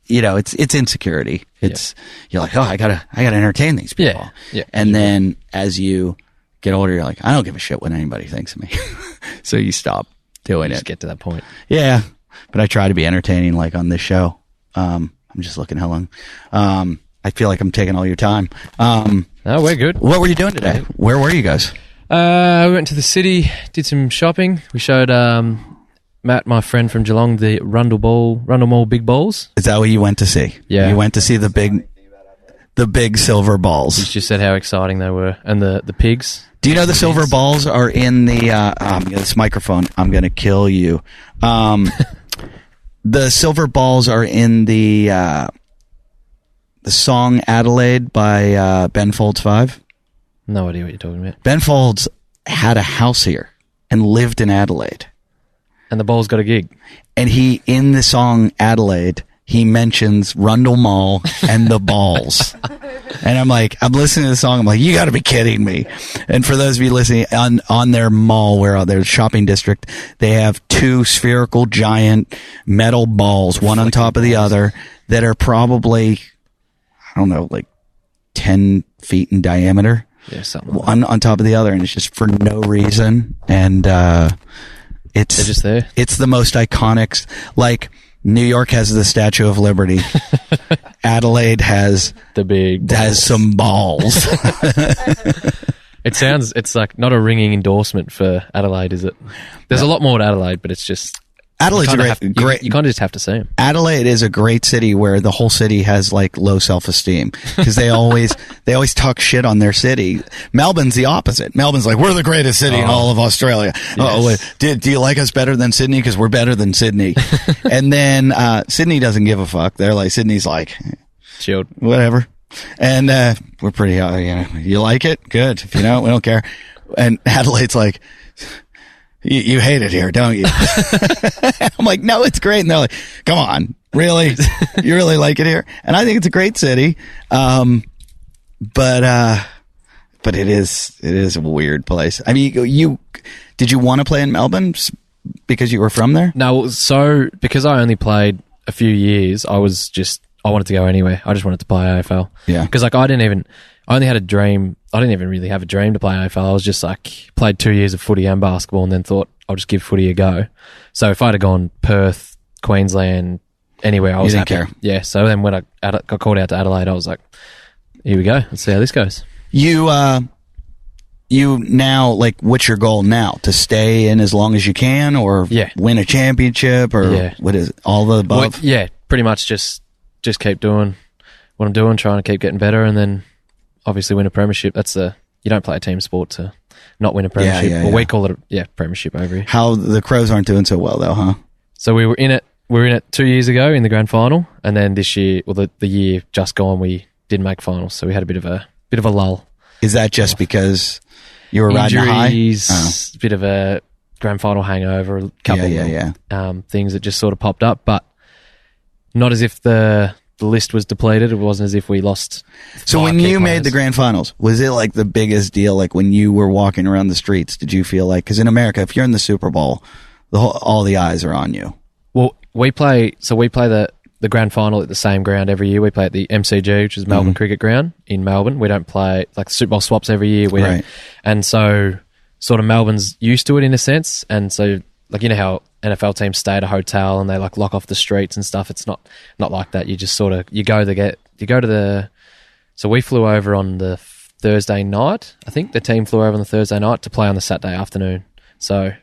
it's insecurity. You're like, oh, I gotta entertain these people. Yeah. And then as you get older, you're like, I don't give a shit what anybody thinks of me. So you stop doing it. Just get to that point. Yeah. But I try to be entertaining, like on this show. I'm just looking how long. I feel like I'm taking all your time. No, we're good. What were you doing today? Where were you guys? We went to the city, did some shopping. We showed Matt, my friend from Geelong, the Rundle Mall big balls. Is that what you went to see? Yeah. You went to see the big silver balls. He just said how exciting they were. And the pigs. Do you know the silver balls are in the this microphone? I'm going to kill you. The silver balls are in the song Adelaide by Ben Folds 5. No idea what you're talking about. Ben Folds had a house here and lived in Adelaide. And the balls got a gig. And he, in the song Adelaide, he mentions Rundle Mall and the balls. And I'm listening to the song. I'm like, you got to be kidding me. And for those of you listening, on their mall, where their shopping district, they have 2 spherical giant metal balls, one on top of the other, that are probably, I don't know, like 10 feet in diameter. Yeah, something like One on top of the other, and it's just for no reason. And it's They're just there. It's the most iconic. Like New York has the Statue of Liberty. Adelaide has some balls. It's like not a ringing endorsement for Adelaide, is it? There's a lot more to Adelaide, but it's just Adelaide's you great. You kind of just have to see them. Adelaide is a great city where the whole city has like low self-esteem because they always talk shit on their city. Melbourne's the opposite. Melbourne's like, we're the greatest city in all of Australia. Yes. Oh, wait, do you like us better than Sydney? Because we're better than Sydney. And then Sydney doesn't give a fuck. They're like, Sydney's like, Chilled. whatever. And we're pretty, you like it? Good. If you don't, we don't care. And Adelaide's like, you hate it here, don't you? I'm like, no, it's great. And they're like, come on, really? You really like it here? And I think it's a great city. But it is a weird place. I mean, did you want to play in Melbourne because you were from there? No, so because I only played a few years, I wanted to go anywhere. I just wanted to play AFL. Yeah. Because like I only had a dream. I didn't even really have a dream to play AFL. I was just like, played 2 years of footy and basketball and then thought I'll just give footy a go. So if I'd have gone Perth, Queensland, anywhere, I was didn't happy. care. Yeah. So then when I got called out to Adelaide, I was like, here we go. Let's see how this goes. You now, like, what's your goal now? To stay in as long as you can, or win a championship, or what is it? All the above? Well, yeah, pretty much just keep doing what I'm doing, trying to keep getting better, and then obviously win a premiership. You don't play a team sport to not win a premiership. Yeah, well, we call it a premiership over here. How the Crows aren't doing so well though, huh? So we were in it 2 years ago in the grand final, and then this year, well, the year just gone, we didn't make finals, so we had a bit of a lull. Is that just because you were riding a high? Injuries, a bit of a grand final hangover, a couple of things that just sort of popped up, but not as if the list was depleted. It wasn't as if we lost. So when you made the grand finals, was it like the biggest deal? Like when you were walking around the streets, did you feel like, because in America, if you're in the Super Bowl, all the eyes are on you. Well, we play the grand final at the same ground every year. We play at the MCG, which is Melbourne Cricket Ground in Melbourne. We don't play, like, the Super Bowl swaps every year. We don't. And so sort of Melbourne's used to it in a sense. And so, like, you know how NFL teams stay at a hotel and they like lock off the streets and stuff. It's not like that. You just sort of, so we flew over on the Thursday night. I think the team flew over on the Thursday night to play on the Saturday afternoon. So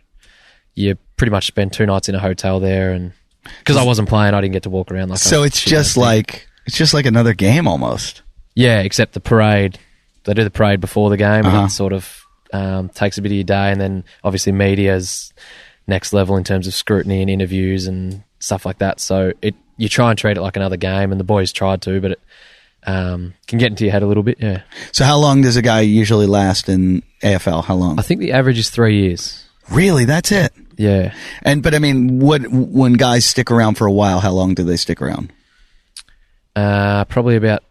you pretty much spend 2 nights in a hotel there, and because I wasn't playing, I didn't get to walk around. So it's just like another game almost. Yeah, except the parade. They do the parade before the game, and it sort of takes a bit of your day, and then obviously media's next level in terms of scrutiny and interviews and stuff like that. So you try and treat it like another game, and the boys tried to, but it can get into your head a little bit. Yeah. So how long does a guy usually last in AFL? How long? I think the average is 3 years. Really? That's it? Yeah. But I mean, when guys stick around for a while, how long do they stick around? Probably about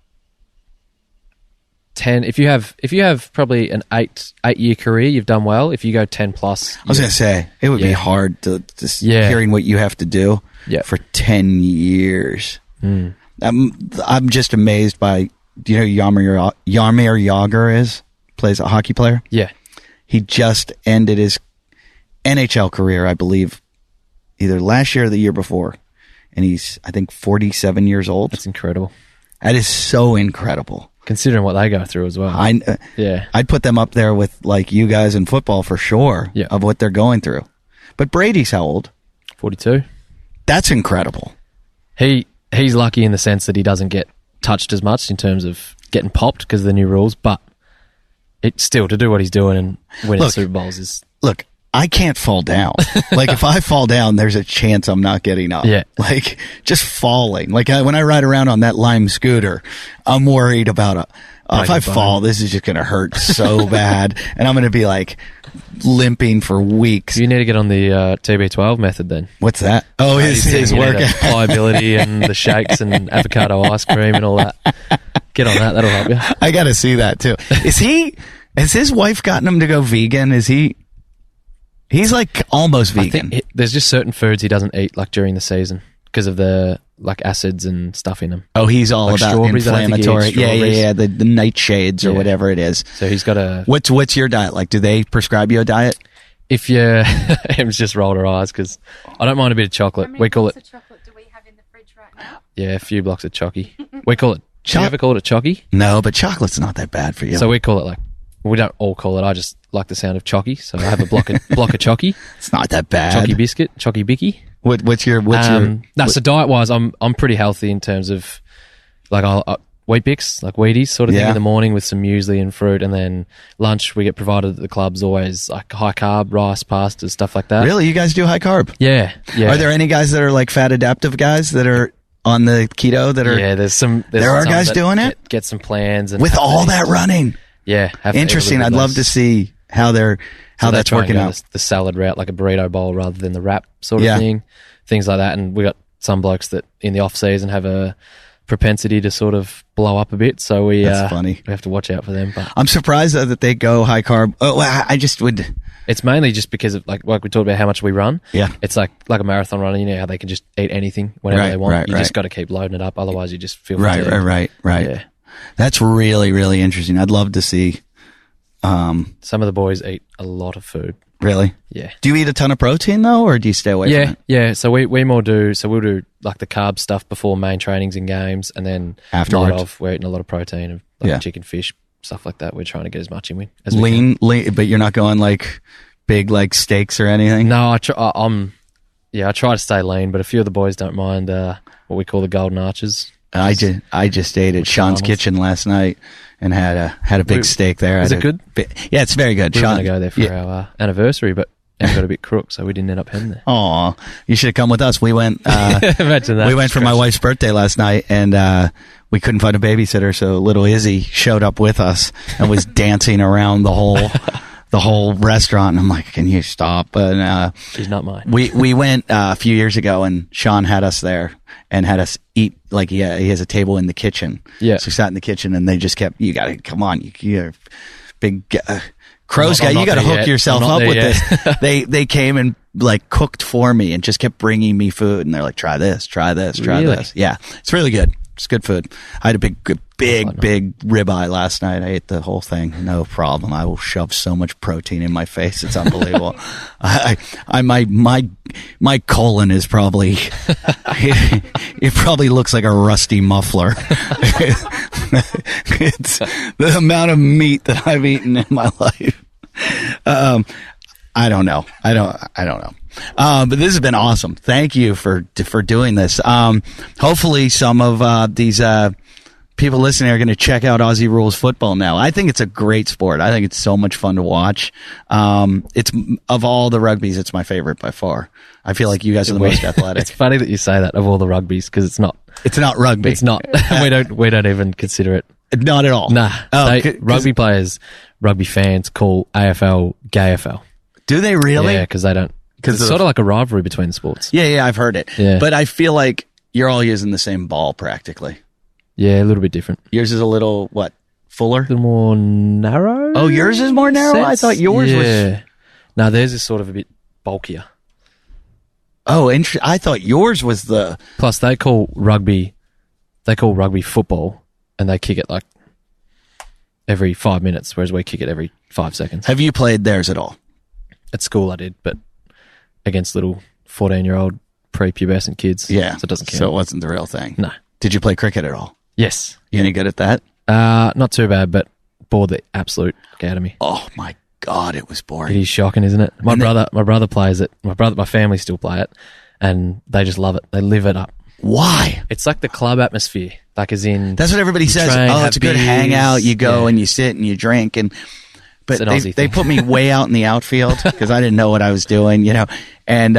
10. If you have probably an 8-year career, you've done well. If you go 10 plus, I was going to say it would be hard to hearing what you have to do for 10 years. Mm. I'm just amazed by, do you know who Jaromir Jagr plays a hockey player? Yeah. He just ended his NHL career, I believe, either last year or the year before. And he's, I think, 47 years old. That's incredible. That is so incredible. Considering what they go through as well. I'd put them up there with, like, you guys in football for sure, of what they're going through. But Brady's how old? 42. That's incredible. He's lucky in the sense that he doesn't get touched as much in terms of getting popped because of the new rules, but it's still, to do what he's doing and winning Super Bowls is... Look, I can't fall down. Like, if I fall down, there's a chance I'm not getting up. Yeah. Like, just falling. Like, when I ride around on that Lime scooter, I'm worried about if I fall, this is just going to hurt so bad. And I'm going to be like limping for weeks. You need to get on the TB12 method then. What's that? Oh, his You need workout. the pliability and the shakes and avocado ice cream and all that. Get on that. That'll help you. I got to see that too. Has his wife gotten him to go vegan? He's like almost vegan. I think there's just certain foods he doesn't eat like during the season because of the like acids and stuff in them. Oh, he's all Like about strawberries, I don't think he inflammatory. eats Yeah, strawberries. the nightshades or Yeah. whatever it is. So he's got a. What's your diet like? Do they prescribe you a diet? If you, Em's just rolled her eyes because I don't mind a bit of How chocolate. many We call blocks it, of chocolate do we have in the fridge right now? yeah, a few blocks of chocky. We call it. Do you ever call it a chocky? No, but chocolate's not that bad for you. So we call it like. We don't all call it. I just like the sound of chocky, so I have a block of chocky, it's not that bad. chocky biscuit, chocky bicky. What's your So diet wise, I'm pretty healthy in terms of like I'll wheat bix, like Wheaties sort of thing Yeah. in the morning with some muesli and fruit, and then lunch we get provided at the clubs always like high carb rice, pasta, stuff like that. Really? You guys do high carb? Yeah. Are there any guys that are like fat adaptive guys that are on the keto that are Yeah, there's some. There are some guys that doing it? Get some plans and with have to all eat. that running? Yeah, have to eat a Interesting. little I'd bit love less. to see how So they that's try and working go out. the salad route, like a burrito bowl rather than the wrap sort of Yeah. thing, things like that. And we got some blokes that in the off season have a propensity to sort of blow up a bit, so we That's funny. we have to watch out for them. But I'm surprised though that they go high carb. Oh, well, I just would. it's mainly just because of like we talked about how much we run. Yeah. It's like a marathon runner. You know how they can just eat anything whenever Right, they want. right, You right. just got to keep loading it up, otherwise you just feel Right. fatigued. Yeah. That's really, really interesting. I'd love to see. Some of the boys eat a lot of food. Really? Yeah. Do you eat a ton of protein though, or do you stay away from Yeah, it? yeah. So we more do. So we'll do like the carb stuff before main trainings and games, and then Afterwards. night off we're eating a lot of protein, of like Yeah. chicken, fish, stuff like that. We're trying to get as much in as we can. Lean, but you're not going like big like steaks or anything. No, I try to stay lean, but a few of the boys don't mind what we call the golden arches. I just ate at Sean's Farmers. Kitchen last night and had a big steak there. Is I it had good? Yeah, it's very good. We were Sean, going to go there for our anniversary, but Em got a bit crook, so we didn't end up heading there. Aw, you should have come with us. We went. Imagine that. We went for my wife's birthday last night, and we couldn't find a babysitter, so little Izzy showed up with us and was dancing around the whole restaurant. And I'm like, "Can you stop?" And She's not mine. we went a few years ago, and Sean had us there and had us eat. Like, he has a table in the kitchen. Yeah. So we sat in the kitchen, and they just kept. You got to come on. You're big. Crow's I'm guy, not you got to there hook yet. yourself I'm not up with there this. They came and like cooked for me and just kept bringing me food, and they're like, try this, try this, try Really? this. Yeah, it's really good. It's good food. I had a big ribeye last night. I ate the whole thing, no problem. I will shove so much protein in my face, it's unbelievable. My colon is probably it probably looks like a rusty muffler. It's the amount of meat that I've eaten in my life. I don't know. But this has been awesome. Thank you for doing this. Hopefully some of these people listening are going to check out Aussie Rules football now. I think it's a great sport. I think it's so much fun to watch. It's of all the rugbies, it's my favorite by far. I feel like you guys are the most athletic. It's funny that you say that of all the rugbies because it's not. It's not rugby. It's not. we don't even consider it. Not at all. Nah. Oh, Rugby players, rugby fans call AFL gayfl. do they really? Yeah, because they don't. Because it's sort of like a rivalry between the sports. Yeah, I've heard it. Yeah. But I feel like you're all using the same ball practically. Yeah, a little bit different. Yours is a little, what, fuller? A little more narrow. Oh, yours is more narrow? I thought yours was... No, theirs is sort of a bit bulkier. Oh, I thought yours was the... Plus, they call rugby football, and they kick it like every 5 minutes, whereas we kick it every 5 seconds. Have you played theirs at all? At school, I did, but against little 14-year-old prepubescent kids. Yeah. So it doesn't count. So it wasn't the real thing. No. Did you play cricket at all? Yes. You any good at that? Not too bad, but bored the absolute out of me. Oh my God, it was It boring. is shocking, isn't it? My brother plays it. My family still play it, and they just love it. They live it up. Why? It's like the club atmosphere, like as in. That's what everybody says. train, Oh, have it's a good beers. hangout. You go Yeah. and you sit and you drink but It's an Aussie they thing. put me way out in the outfield because I didn't know what I was doing, and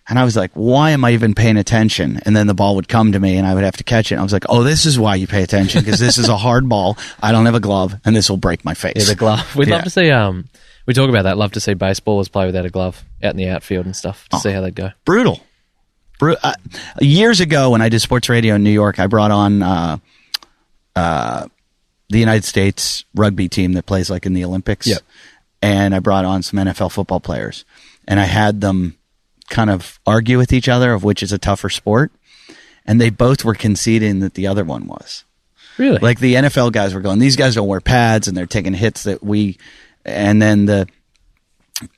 And I was like, why am I even paying attention? And then the ball would come to me and I would have to catch it. And I was like, oh, this is why you pay attention, because this is a hard ball. I don't have a glove and this will break my face. Yeah, the glove. We'd love to see, we talk about that, love to see baseballers play without a glove out in the outfield and stuff to see how they'd go. Brutal. Years ago when I did sports radio in New York, I brought on the United States rugby team that plays like in the Olympics. Yep. And I brought on some NFL football players. And I had them kind of argue with each other of which is a tougher sport, and they both were conceding that the other one was. Really? Like the NFL guys were going, these guys don't wear pads and they're taking hits that and then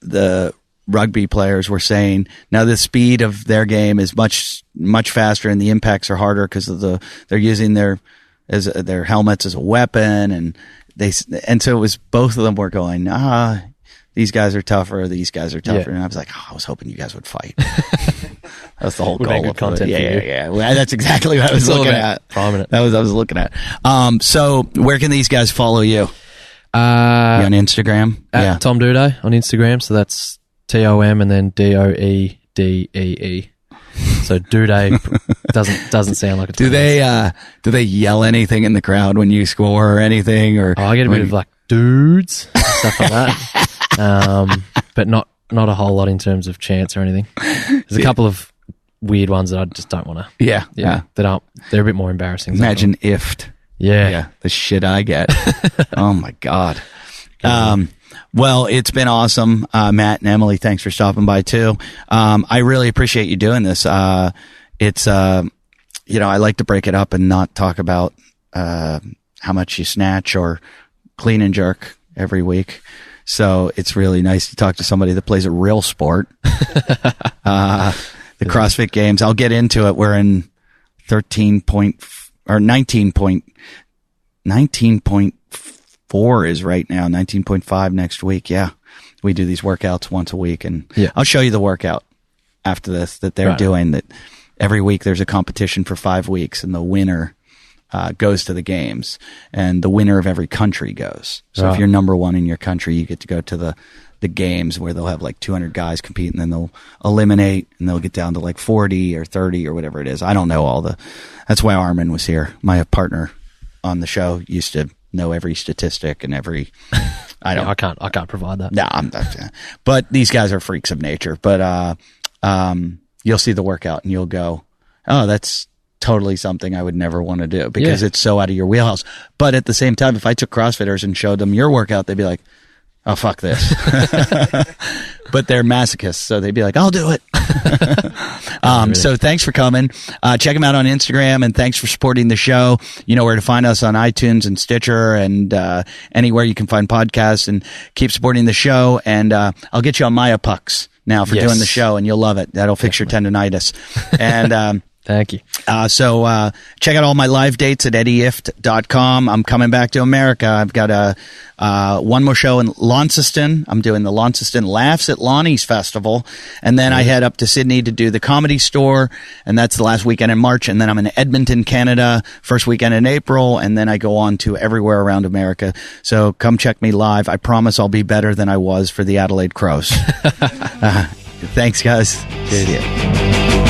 the rugby players were saying, now the speed of their game is much faster and the impacts are harder because of they're using their helmets as a weapon, and so it was, both of them were going, these guys are tougher, these guys are tougher. Yeah. And I was like, I was hoping you guys would fight. That's the whole Would goal make good of content it. for you. Yeah. Well, that's exactly what I was It's all looking about at. priming it. That was I was looking at. So where can these guys follow you? You on Instagram? At Tom Doedee on Instagram. So that's TOM and then DOEDEE. So Doedee doesn't sound like a Do they yell anything in the crowd when you score or anything? Or I get a bit of like dudes and stuff like that, but not a whole lot in terms of chants or anything. There's a couple of weird ones that I just don't want to. Yeah. They're a bit more embarrassing. Imagine if. Yeah, the shit I get. Oh my God. Well, it's been awesome. Matt and Emily, thanks for stopping by too. I really appreciate you doing this. It's, I like to break it up and not talk about, how much you snatch or clean and jerk every week. So it's really nice to talk to somebody that plays a real sport. The CrossFit Games, I'll get into it. We're in 19.4 is right now, 19.5 next week. Yeah. We do these workouts once a week, and I'll show you the workout after this that they're doing, that every week there's a competition for 5 weeks, and the winner goes to the games, and the winner of every country goes. So if you're number one in your country, you get to go to the games where they'll have like 200 guys compete, and then they'll eliminate, and they'll get down to like 40 or 30 or whatever it is. I don't know that's why Armin was here. My partner on the show used to know every statistic and every, I can't provide that. No, but these guys are freaks of nature. But, you'll see the workout and you'll go, oh, that's totally something I would never want to do, because it's so out of your wheelhouse. But at the same time, if I took CrossFitters and showed them your workout, they'd be like, oh, fuck this. But they're masochists, so they'd be like, I'll do it. So thanks for coming. Check them out on Instagram, and thanks for supporting the show. You know where to find us on iTunes and Stitcher and anywhere you can find podcasts, and keep supporting the show. And I'll get you on Maya Pucks now for doing the show, and you'll love it. That'll fix your tendonitis. And thank you. So check out all my live dates at eddieift.com. I'm coming back to America. I've got one more show in Launceston. I'm doing the Launceston Laughs at Lonnie's Festival. And then I head up to Sydney to do the Comedy Store, and that's the last weekend in March. And then I'm in Edmonton, Canada, first weekend in April. And then I go on to everywhere around America. So come check me live. I promise I'll be better than I was for the Adelaide Crows. Thanks, guys. Cheers.